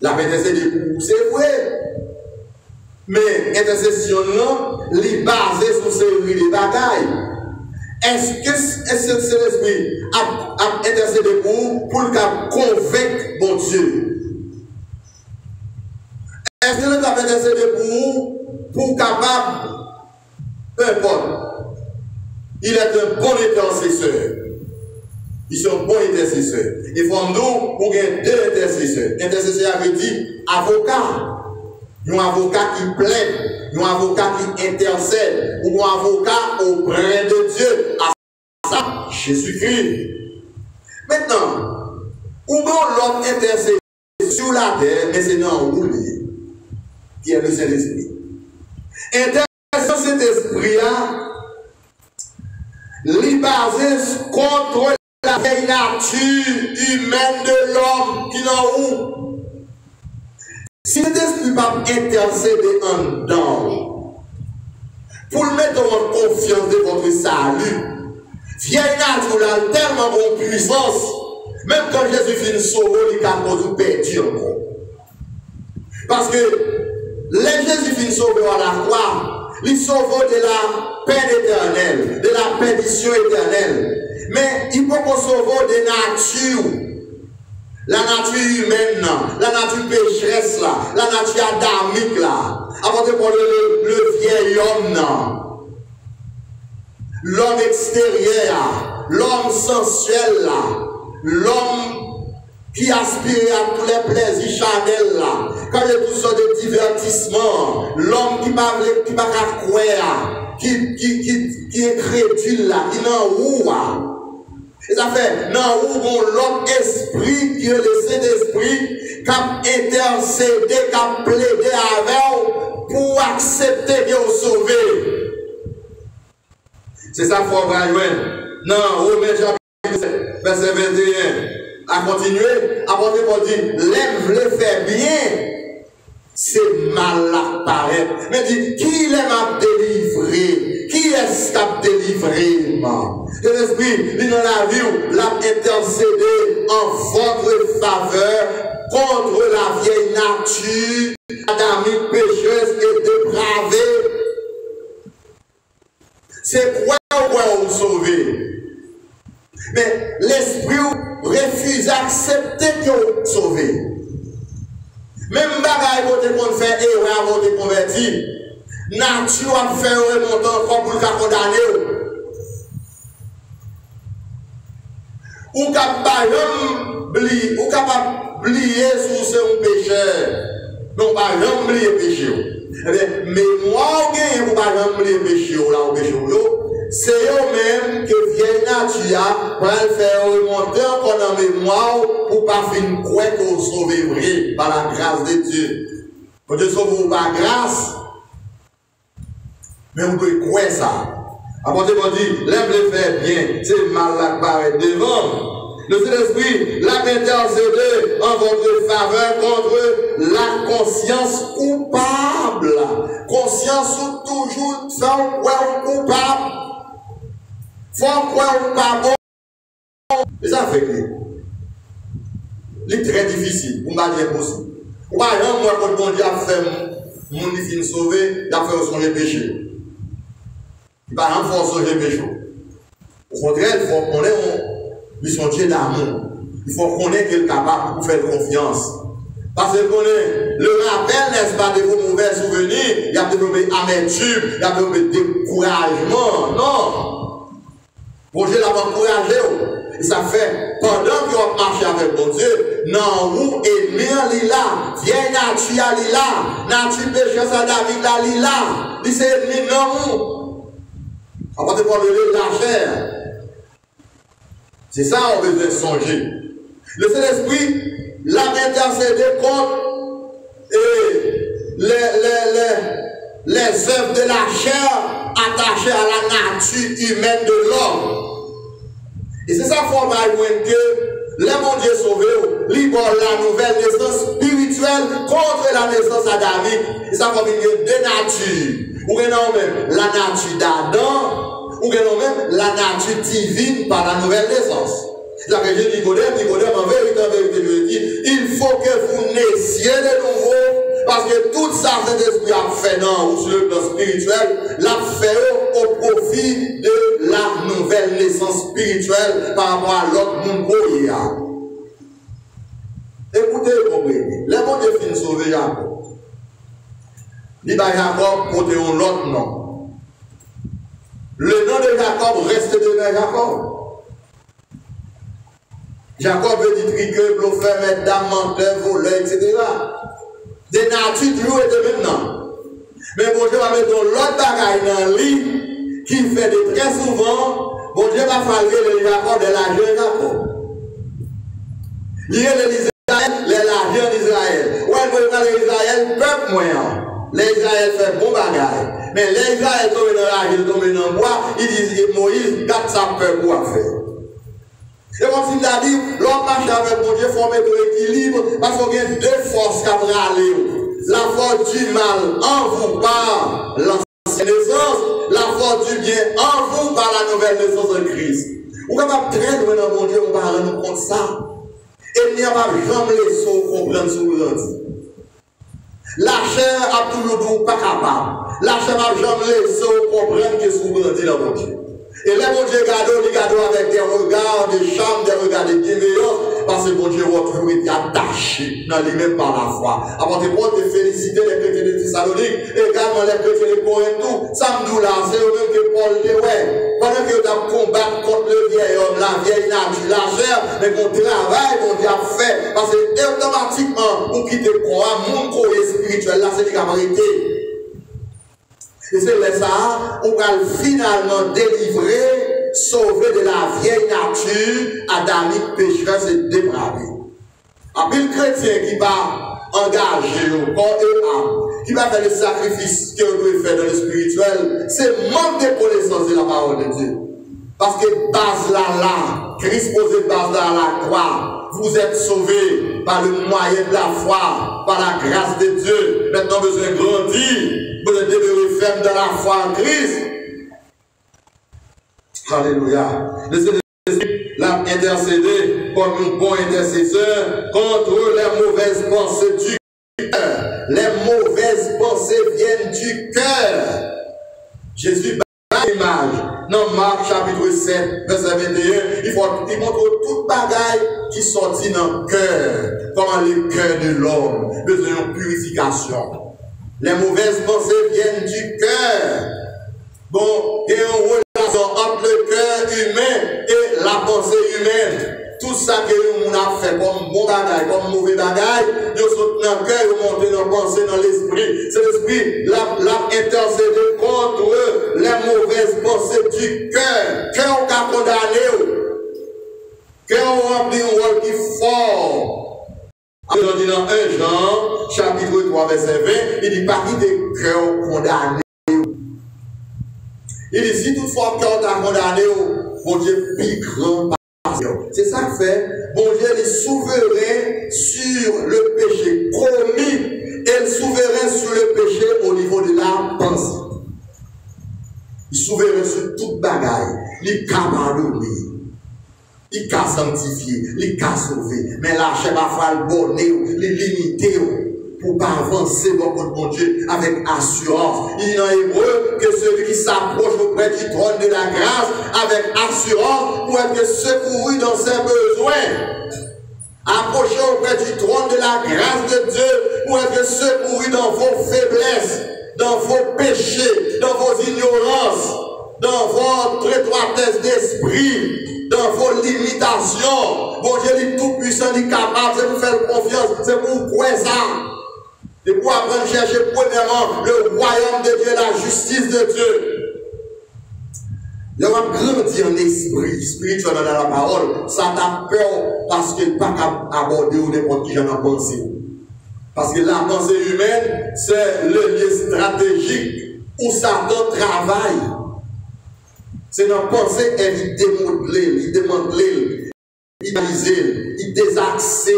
La intercéder pour vous, c'est vrai. Mais intercession non, les basée sur série de bagailles. Est-ce que c'est l'esprit a intercédé pour le convaincre mon Dieu? Est-ce que l'esprit a intercédé pour capable, peu importe. Il est un bon intercesseur. Ils sont bons intercesseurs. Il faut nous pour gagner 2 intercesseurs. Intercesseur avait dit avocat. Un avocat qui plaide, un avocat qui intercède, ou un avocat auprès de Dieu. À ça, Jésus-Christ. Maintenant, où l'autre intercesseur sur la terre, mais c'est non oublié, qui est le Saint-Esprit. Intercession cet esprit-là, li basé contre la vieille nature humaine de l'homme qui n'en où. Si cet esprit va intercéder en dedans, pour le mettre en confiance de votre salut, vieille nature a tellement bonne puissance, Même quand Jésus finit sauver, il a toujours perdu encore. Parce que les Jésus finit sauver à la croix, il sauve de la peine éternelle, de la perdition éternelle. Mais il peut pas sauver de nature. La nature humaine, la nature pécheresse, la nature adamique, avant de prendre le vieil homme, l'homme extérieur, l'homme sensuel, l'homme qui aspire à tous les plaisirs charnels, quand il y a toutes sortes de divertissements, l'homme qui ne va pas croire, qui est crédule, qui n'en roue. Et ça fait, non, où l'homme esprit, qui est le Saint-Esprit, qui a intercédé, qui a plaidé avec pour accepter de vous sauver. C'est ça, faut voir. Non, Romains chapitre verset 21. À continuer, avant de dire, l'aime le fait bien, c'est mal à paraître. Mais dit, qui l'aime à délivrer? Qui est-ce qui a délivré? L'Esprit, il dans la vie, l'a intercédé en votre faveur contre la vieille nature, adamique, pécheuse et dépravée. C'est quoi vous sauver? Mais l'Esprit refuse d'accepter que vous sauvez. Même bagaille pour te faire et avant de te convertir, nature a fait remonter encore pour le condamner. Ou capable de oublier sous un pécheur. Non, pas oublier le péché. Mais moi, je ne peux pas oublier le péché. C'est eux-mêmes que vieille nature pour le faire remonter encore dans la mémoire pour ne pas finir croire qu'on sauve vrai par la grâce de Dieu. Quand Dieu sauve par grâce, mais vous devez croire ça. Après, on dit, l'aime le faire bien, c'est mal à paraître devant. Le Saint-Esprit l'a intercédé en votre faveur contre la conscience coupable. Conscience ou toujours sans croire coupable. Faut croire pas bon. Et ça fait que c'est très difficile, pour ne pas dire possible. Par exemple, moi, quand bon Dieu a fait mon fin sauvé, il a fait son péché. Par exemple, il faut songer le péché. Au contraire, il faut qu'on ait son Dieu d'amour. Il faut qu'on ait quelqu'un capable pour faire confiance. Parce que le rappel, n'est-ce pas, de vos mauvais souvenirs, il y a développé amertume, il y a développé découragement. Non. Bon Dieu l'a encouragé. Et ça fait, pendant qu'on marche avec bon Dieu, non, vous aimez l'ila, vieille nature l'ila, nature pécheuse David l'ila, il s'est ennemi non vous. On va te parler de la chair. C'est ça qu'on veut songer. Le Saint-Esprit l'a intercédé contre les œuvres de la chair attachées à la nature humaine de l'homme. Et c'est ça qu'il faut voir que les mon Dieu sauvé, libre la nouvelle naissance spirituelle contre la naissance adamique. Et ça faut venir deux natures. Ou bien même la nature d'Adam, ou bien même la nature divine par la nouvelle naissance. C'est ça que j'ai dit Nicodème, en vérité, je dis, il faut que vous naissiez de nouveau. Parce que tout ça, cet esprit a fait non, ou sur le plan spirituel, l'a fait au profit de la nouvelle naissance spirituelle par rapport à l'autre monde. Écoutez, comprenez. Les bons Dieu finissent sauver Jacob. Il va Jacob porter un autre nom. Le nom de Jacob reste de Jacob. Jacob veut dire triqueux, bluffeur, mesdames, menteur, voleur, etc. Des natures toujours étaient maintenant. Mais bon Dieu va mettre l'autre bagaille dans le lit qui fait de très souvent, bon Dieu va faire le Jacob de l'argent Jacob. Lire l'Israël, l'argent d'Israël. Ouais, vous voyez l'Israël, peuple moyen. L'Israël fait bon bagaille. Mais l'Israël tombe dans l'argent, tombe dans le bois, il dit Moïse, garde sa peuple pour faire. Et comme il a dit, l'homme marche avec mon Dieu, il faut mettre l'équilibre, parce qu'il y a deux forces qui vont aller. La force du mal en vous par l'ancienne naissance, la force du bien en vous par la nouvelle naissance de Christ. Ou capable de traîner dans mon Dieu, on va rendre compte ça. Et il n'y a pas jamais les sons comprendre ce que vous dit. La chair a toujours pas capable. La chair n'a jamais les sons comprendre ce que vous dit dans mon Dieu. Et là, mon Dieu, regarde avec des regards de charme, des regards de bienveillance, parce que mon Dieu, votre été attaché dans lui-même par la foi. Avant de te féliciter les chrétiens de Thessalonique, également les chrétiens de Corinthe, tout, ça me dit là, c'est eux même que Paul dit, ouais, pendant que tu as combattu contre le vieil homme, la vieille nature, la chair, mais qu'on travaille, mon Dieu a fait, parce que automatiquement, pour quitter le corps, mon corps spirituel, là, c'est l'arrêté. Et c'est là ça, on va finalement délivrer, sauver de la vieille nature, adamique, pécheresse et dépravée. Après le chrétien qui va engager au corps et âme, qui va faire le sacrifice qu'il doit faire dans le spirituel, c'est manque de connaissance de la parole de Dieu. Parce que base là, Christ posait base là à la croix. Vous êtes sauvés par le moyen de la foi, par la grâce de Dieu. Maintenant, besoin de grandir. Vous êtes devenus fermes dans la foi en Christ. Alléluia. Laissez-le l'a intercédé comme un bon intercesseur contre les mauvaises pensées du cœur. Les mauvaises pensées viennent du cœur. Jésus bat l'image. Dans Marc chapitre 7, verset 21, il montre toute bagaille qui sortit dans le cœur. Comment le cœur de l'homme besoin de purification. Les mauvaises pensées viennent du cœur. Bon, il y a une relation entre le cœur humain et la pensée humaine. Tout ça que nous avons fait comme bon bagaille, comme mauvais bagaille, nous sommes dans le cœur, nous montons dans la pensée, dans l'esprit. C'est l'esprit, l'a intercédé contre les mauvaises pensées du cœur. Cœur qui a condamné. Cœur rempli un rôle qui est fort. On dit dans 1 Jean, chapitre 3, verset 20, il dit pas qu'il des cœurs condamnés. Il dit si toutefois cœur t'a condamné, bon Dieu, plus grand passion. C'est ça que fait, bon Dieu est souverain sur le péché commis et souverain sur le péché au niveau de la pensée. Il est souverain sur toute bagaille, il est capable. Il a sanctifié, il a sauvé. Mais la chair va faire le bonnet, il limité pour pas avancer dans mon Dieu avec assurance. Il est en hébreu que celui qui s'approche auprès du trône de la grâce avec assurance pour être secouru dans ses besoins. Approchez auprès du trône de la grâce de Dieu pour être secouru dans vos faiblesses, dans vos péchés, dans vos ignorances, dans votre étroitesse d'esprit, dans vos limitations. Bon Dieu est tout puissant, il est capable, c'est pour faire confiance, c'est pour croire ça. Et pour apprendre à chercher premièrement le royaume de Dieu, la justice de Dieu. Il va grandir en esprit, spirituel dans la parole. Ça t'a peur parce qu'il n'est pas capable d'aborder ou n'importe qui j'en a pensé. Parce que la pensée humaine, c'est le lieu stratégique où Satan travaille. C'est dans la pensée qu'il démantle, il analyse, il désaxe,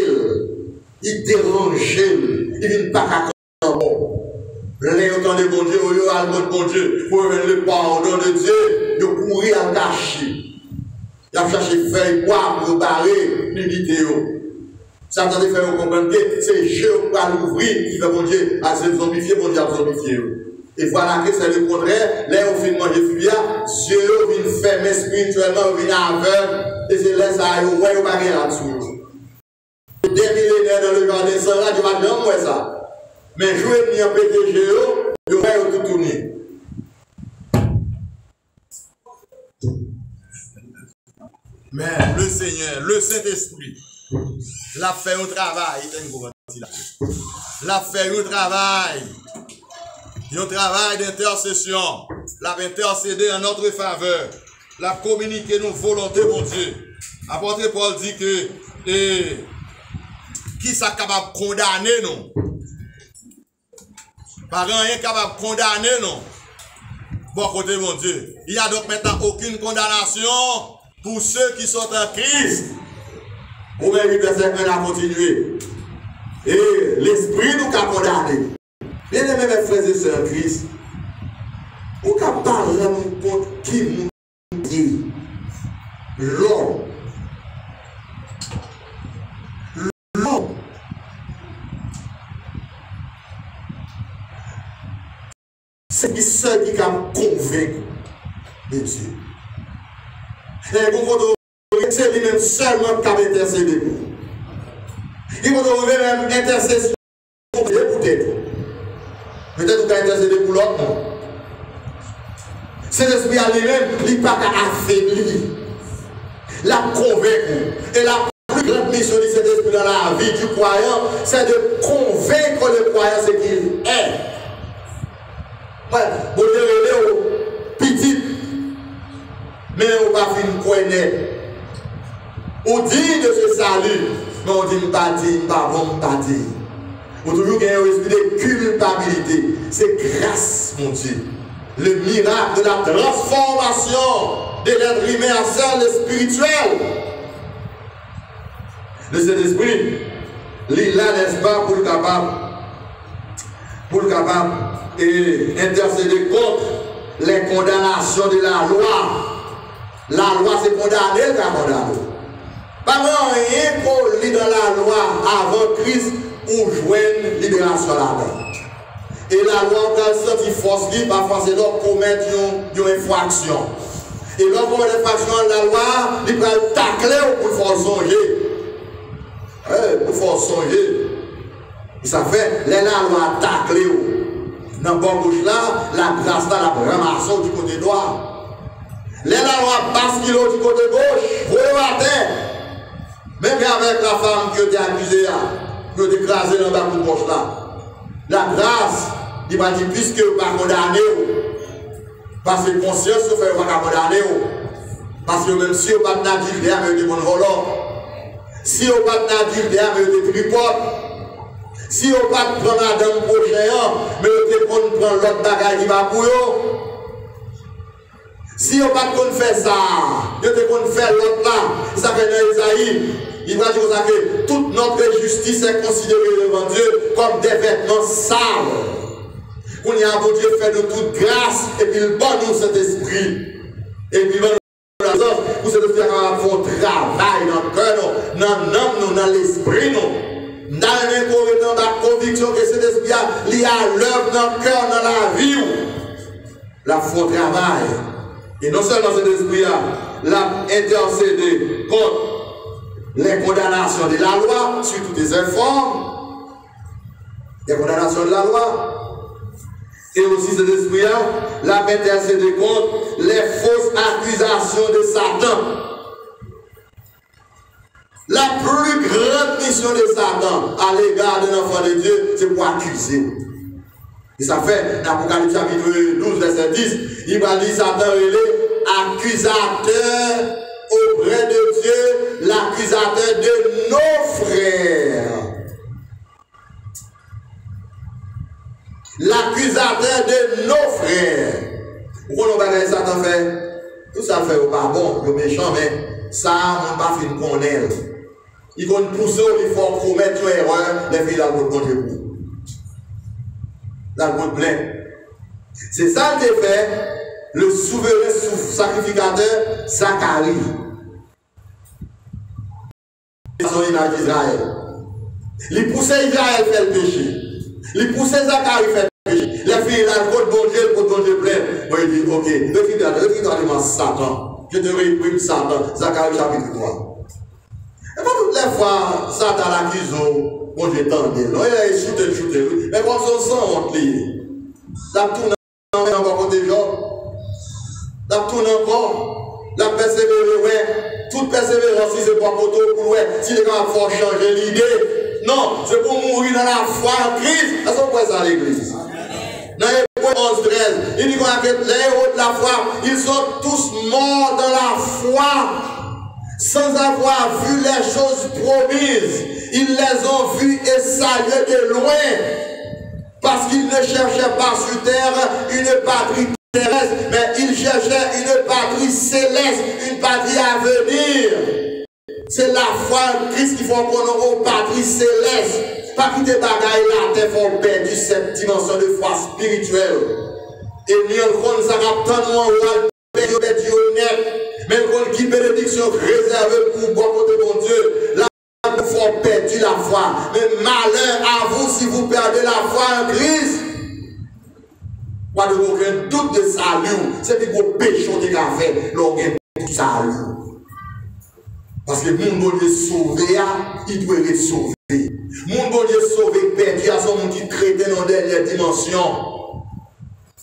il dérange, il ne vient pas qu'à bon. L'autant de bon Dieu, il y a le bon Dieu, pour le pardon de Dieu, il courir à cacher. Il a cherché feuille bois pour barrer l'unité. Ça t'a fait comprendre que c'est Dieu qui va l'ouvrir, qui va bon Dieu à se zombifier, bon Dieu à zombifier. Et voilà que c'est le contraire. Là, on finit de manger fouillard, Dieu vient fermer spirituellement, vient aveugle, et c'est là ça, il y a un bagage là-dessous. Des millénaires dans le jardin sans là, tu vas dire, moi ça. Mais jouer ni en PTG, il y a tout tourné. Mais le Seigneur, le Saint-Esprit, l'a fait un travail, l'a fait un travail. Un travail d'intercession, l'a intercédé en notre faveur, l'a communiqué nos volontés, mon Dieu. Apôtre Paul dit que qui est capable de condamner nous? Pas rien capable de condamner nous. Bon côté, mon Dieu. Il n'y a donc maintenant aucune condamnation pour ceux qui sont en Christ. Ou bien, verset 1 a continué. Et l'Esprit nous a condamné. Bien aimé mes frères et sœurs Christ, vous ne pouvez pas rendre compte qui nous dit. l'homme. L'homme. C'est qui seul qui a convaincu de Dieu. Et vous c'est lui-même seulement qui a intercédé pour vous. Il faut trouver même intercession pour peut-être. Peut-être que vous avez intercédé pour l'autre, non. Cet esprit à lui-même, il n'est pas affaibli. La convaincre. Et la plus grande mission de cet esprit dans la vie du croyant, c'est de convaincre le croyant ce qu'il est. Ouais, vous devez au petit, mais on va finir connaître. On dit de ce salut, mais on dit pas dire, pas bon, pas dire. On toujours qu'il y a un esprit de culpabilité. C'est grâce, mon Dieu. Le miracle de la transformation de l'être humain en celle spirituel. De cet esprit, il est là, n'est-ce pas, pour le capable et intercéder contre les condamnations de la loi. La loi, c'est condamner le condamné. Pas rien qu'on lit dans la loi avant Christ ou joindre libération là-dedans. Et la loi, quand elle senti force libre, parfois c'est là qu'on commet une infraction. Et là, pour l'infraction, la loi, il peut tacler pour faire songer. Pour faire songer. Et ça fait, la loi tacler. Dans le bon bouche là, la grâce là, la ramasse du côté droit. La loi bascule du côté gauche, pour le terre. Même avec la femme que tu as accusée, que tu as écrasée dans le bas de gauche là. La grâce, il va dire, puisque vous ne pas condamné, parce que conscience vous fait pas condamner, parce que même si vous n'avez pas d'adultère, mais vous êtes volant. Si vous n'avez pas d'adultère, mais vous êtes tripote. Si vous n'avez pas de prendre la dame prochaine, mais vous êtes prendre l'autre bagage qui va pour vous. Si vous n'avez pas de faire ça, vous êtes faire l'autre là, ça fait dans Isaïe. Il va dire que toute notre justice est considérée devant Dieu comme des vêtements sales. On y a beau Dieu fait de toute grâce et puis il donne nous cet esprit. Et puis il va nous la force pour cet esprit à faire un travail dans le cœur, dans l'âme, dans l'esprit. Dans la conviction que cet esprit est à l'œuvre dans le cœur, dans la vie. La font travail. Et non seulement cet esprit l'a intercédé contre les condamnations de la loi, sur toutes les informes, les condamnations de la loi, et aussi cet esprit l'a intercédé contre les fausses accusations de Satan. La plus grande mission de Satan à l'égard de l'enfant de Dieu, c'est pour accuser. Et ça fait, dans l'Apocalypse chapitre 12, verset 10, il va dire Satan est accusateur auprès de Dieu, l'accusateur de nos frères. L'accusateur de nos frères. Pourquoi nous bagarre Satan fait? Tout ça fait pas bon, le méchant, mais ça, on ne va pas finir qu'on est. Ils vont pousser, il faut commettre une erreur, les filles là vont manger pour. Là, vont plein. C'est ça qui fait le souverain sacrificateur Zacharie. Son image d'Israël. Il poussait Israël à faire le péché. Il poussait Zacharie à faire le péché. Les filles là, le bon Dieu plein. Moi, il dit, ok, retire-toi de Satan. Je te réprime Satan. Zacharie chapitre 3. Et pas toutes les fois, Satan l'accuse, bon Dieu tendait. Non, il a shooté. Mais comme son sang, on te lit. La tourne encore côté Job. La tourne encore. La persévérance, ouais. Toute persévérance, si c'est pas pour toi, ouais. Si les gars font changer l'idée. Non, c'est pour mourir dans la foi en Christ. Est-ce qu'on voit ça à l'église? Dans Hébreux 11, 13, il dit que les héros de la foi, ils sont tous morts dans la foi. Sans avoir vu les choses promises, ils les ont vues et saluées de loin, parce qu'ils ne cherchaient pas sur terre une patrie terrestre, mais ils cherchaient une patrie céleste, une patrie à venir. C'est la foi en Christ qui font qu'on aura une patrie céleste. Pas quitter bagaille là, t'es font perdre cette dimension de foi spirituelle. Et nous, on s'en a tant de Mais qui bénédiction réservée pour bon côté mon Dieu. Là, vous faut perdre la foi. Mais malheur à vous si vous perdez la foi en Christ. Pas de aucun doute de salut. C'est des gros péchés qui ont fait. L'orgueil de salut. Parce que mon bon Dieu sauvé, il doit être sauvé. Mon bon Dieu sauvé, perdu, il y a son monde qui traite dans la dernière dimension.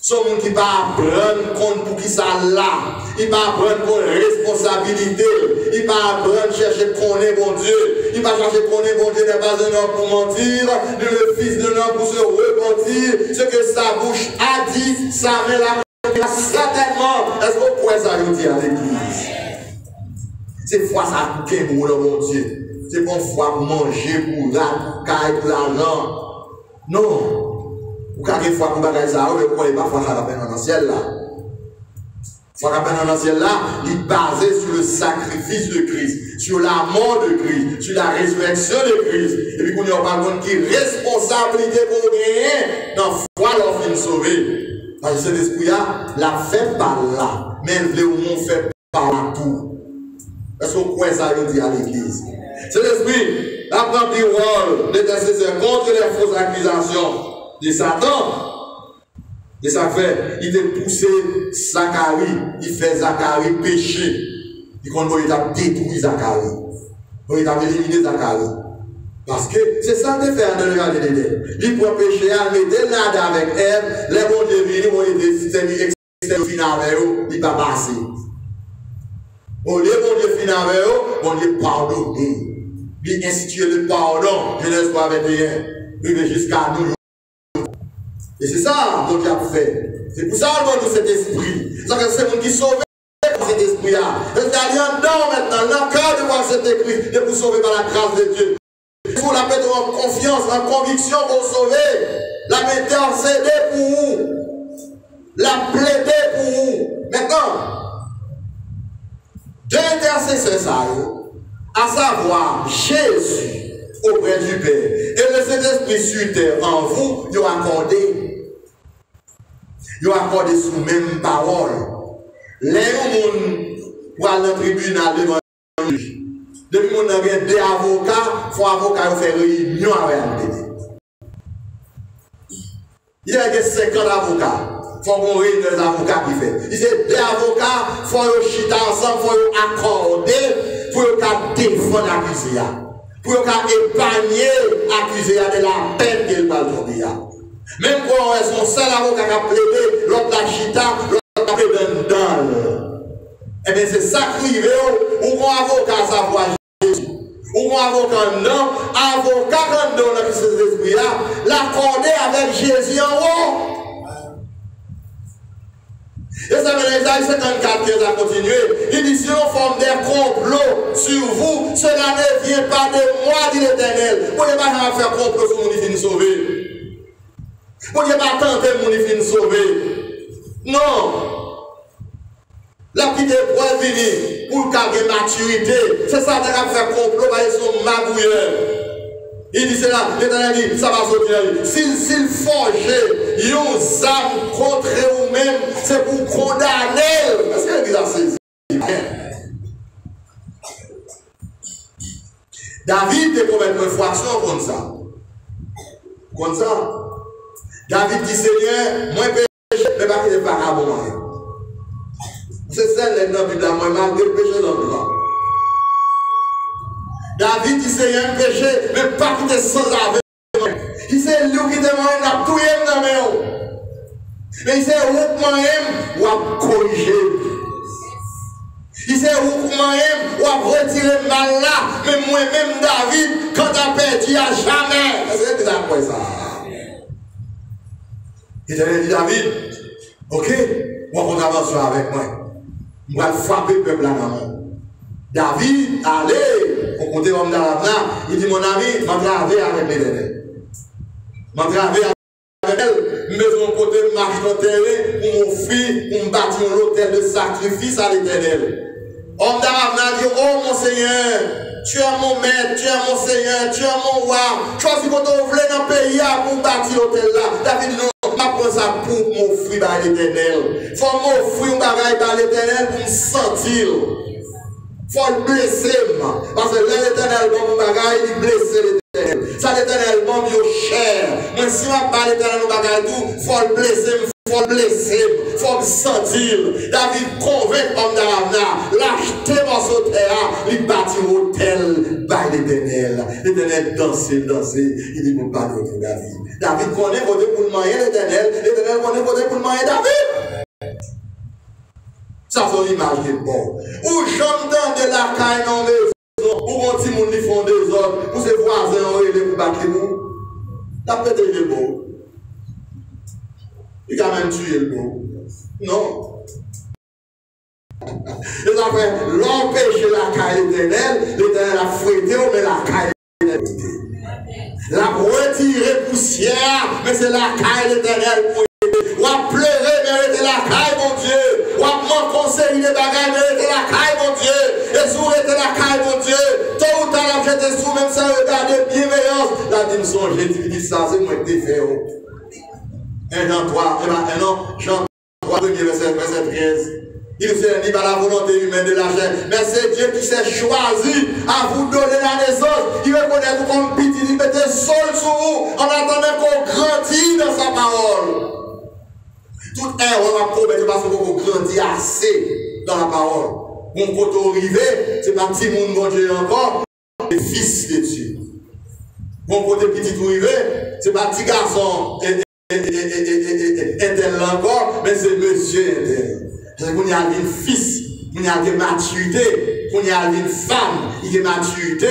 Son monde qui va prendre compte pour qui ça là. Il va prendre pour responsabilité. Il va prendre chercher connaître bon Dieu. Il va chercher connaître bon Dieu n'est pas un homme pour mentir, ni le fils de l'homme pour se repentir. Ce que sa bouche a dit, sa main l'a certainement. Est-ce qu'on pourrait ça nous dire à l'église? C'est foi ça qui est pour mon Dieu. C'est pas une foi pour manger, pour la caille, pour l'argent. Non. Ou quelques fois pour bagaille ça, vous ne croyez pas foi la peine dans le ciel là. Foi la peine dans le ciel là, il est basé sur le sacrifice de Christ, sur la mort de Christ, sur la résurrection de Christ. Et puis qu'on y a pas contre qui responsabilité pour gagner dans foi leur fin sauver. Parce que cet esprit là, la fait par là, mais elle veut au monde fait par là tout. Est-ce qu'on croit ça veut dire à l'église? C'est l'esprit, la prend du rôle d'intercesseur contre les fausses accusations de Satan. Et ça fait, il a poussé Zacharie, il fait Zacharie pécher. Il a détruit Zacharie. Il a éliminé Zacharie. Parce que c'est ça qu'il fait dans le regard de l'Éden. Il prend péché, il met nada avec Ève, les bons dieux viennent, ils ont été avec eux, il va passer. Bon, les bons dieux finissent avec eux, bon Dieu pardonne. Il institue le pardon, Genèse 3:21, il jusqu'à nous. Et c'est ça que Dieu a fait. C'est pour ça qu'on a cet esprit. C'est le monde qui sauve par cet esprit-là. C'est d'aller en dedans maintenant, dans le cœur de voir cet esprit, de vous sauver par la grâce de Dieu. Il faut la mettre en confiance, en conviction pour sauver. La mettre intercéder pour vous. La plaider pour vous. Maintenant, deux intercesseurs, ça, à savoir Jésus auprès du Père et le Saint-Esprit sur terre en vous, ils ont accordé. Ils ont accordé sous même parole. Les gens pour aller dans le tribunal devant le juge. Depuis qu'on a deux avocats, il faut avocat faire réunion avec un bébé. Il y a 50 avocats. Il faut qu'on réunisse les avocats qui fait. Il y a deux avocats, il faut qu'ils chita ensemble, il faut accorder pour qu'ils défendent l'accusé. Pour qu'ils épargnent l'accusé de la peine qu'il va tomber. Même quand on est son seul avocat qui a plaidé, l'autre la chita, l'autre a plaidé dans. Eh bien, c'est ça qui arrive, ou un avocat savoir Jésus, ou un avocat non, avocat dans cet esprit-là, l'accorder avec Jésus en haut. Et ça veut dire Isaïe 54 qui a continué. Il dit, si on forme des complots sur vous, cela ne vient pas de moi, dit l'Éternel. Vous ne pouvez pas faire complot sur mon fin sauvé. Vous ne pouvez pas tenter mon fin sauvé. Non. La petite épreuve vient pour garder maturité. C'est ça qui a fait complot, parce qu'ils sont magouilleurs. Il dit cela, l'Éternel dit, ça va sortir. S'il forge une âme contre vous-même, c'est pour condamner. Est-ce qu'elle dit ça saisi? David est commettre une infraction comme ça. Comme ça. David dit, Seigneur, moi péché, mais pas qu'il n'est pas à moi. C'est ça, les noms de la moi, malgré le péché dans le monde. David dit Seigneur péché, mais pas qu'il est sans avec. Il sait lui qui demande à tout dans mes. Mais il sait où moi-même ou à corriger. Il sait où moi-même ou à retirer le mal là. Mais moi-même David, quand tu as perdu à jamais. Est-ce que tu as quoi ça? Il t'a dit David, ok, on va avancer avec moi. On va frapper le peuple là maman. David, allez, on compte comme dans la main, il dit mon ami, m'entraver avec l'Éternel. M'entraver avec elle, mais mon côté marche dans le terrain pour mon fils, pour me bâtir l'autel de sacrifice à l'Éternel. Homme d'Aravna dit, oh mon Seigneur, tu es mon maître, tu es mon Seigneur, tu es mon roi. Choisis quand on voulait dans le pays pour bâtir l'autel là. David dit, non, prendre ça pour m'offrir à l'éternel. Il faut m'offrir un bagage à l'éternel pour me sentir. Il faut le blesser. Parce que l'éternel, bon bagage, il blesse l'éternel. Ça, l'éternel, bon, il est cher. Mais si on parle l'éternel, bon bagage, il faut le blesser. Il faut le blesser, il faut le sentir. David convainc l'homme d'Aravna, l'acheter dans ce terrain, il bâtit un hôtel par l'éternel. L'éternel dansait. Il dit pour pardonner David. David connaît côté pour le moyen l'éternel connaît côté pour le moyen David. Ça, c'est une image qui est bonne. Ou j'entends de la caille dans la maison, ou quand ils monde font des ordres, ou ses voisins ont aidé pour battre nous. La pété est beau. Il a même tué le beau. Non. Il a fait l'empêcher la caille l'éternel a fouetté, mais la caille l'éternel. La retirer poussière, mais c'est la caille l'éternel pour aider. Ou à pleurer, mais c'est la caille, mon Dieu. Ou à m'en conseiller des bagages, mais c'est la caille, mon Dieu. Et sous était la caille, mon Dieu. Tôt ou tard, j'étais sous, même sans regarder bienveillance. La dimension, j'ai dit ça, c'est moi qui t'ai fait. Un Jean 3, Jean 3, verset 13. Il se dit par la volonté humaine de la chair. Mais c'est Dieu qui s'est choisi à vous donner la naissance. Il reconnaît vous comme petit, il mettait sol sur vous en attendant qu'on grandisse dans sa parole. Tout erreur va promettre parce qu'on grandit assez dans la parole. Mon côté arrivé, c'est pas petit monde bon Dieu encore, c'est fils de Dieu. Mon côté petit arrivé, c'est pas petit garçon. Est-elle encore, mais c'est monsieur Intel. C'est qu'on y a une fils, qu'on y a une maturité, qu'on y a une femme, il y a une maturité.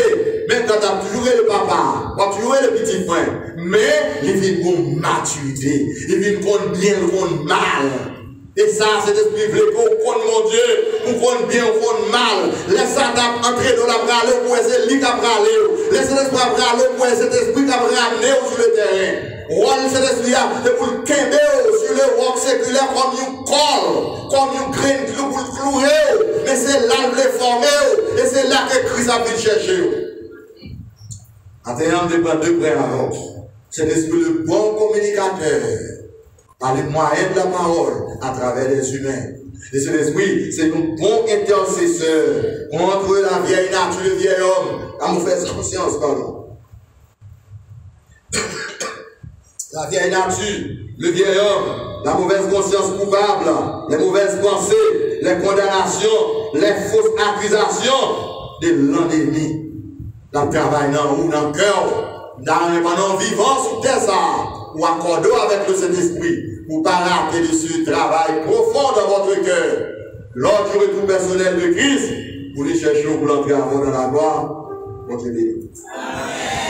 Même quand tu as toujours le papa, tu as toujours le petit frère, mais il vient pour maturité, il vient pour bien, pour mal. Et ça, c'est l'esprit veut qu'on connaisse mon Dieu, qu'on connaisse bien, qu'on connaisse mal. Laisse ça entrer dans la brale pour essayer de l'île. Laisse l'esprit brale pour essayer cet esprit qui a ramené sur le terrain. Rôle cet esprit-là, c'est pour le quimber sur le roc séculaire comme une colle, comme une graine pour le clouer. Mais c'est là que le former, et c'est là que Christ a pu chercher. Attendez, de prendre deux frères avant. C'est l'esprit le bon communicateur, par les moyens de la parole, à travers les humains. Et cet esprit, c'est un bon intercesseur contre la vieille nature, le vieil homme, la mauvaise conscience, pardon. La vieille nature, le vieil homme, la mauvaise conscience coupable, les mauvaises pensées, les condamnations, les fausses accusations de l'ennemi. Dans le travail, dans le cœur, dans le vivant sur terre, ou accorder avec le Saint-Esprit, pour ne pas rater de ce travail profond dans votre cœur. Lors du retour personnel de Christ, vous les cherchez pour l'entrer avant dans la gloire. Votre béni. Amen.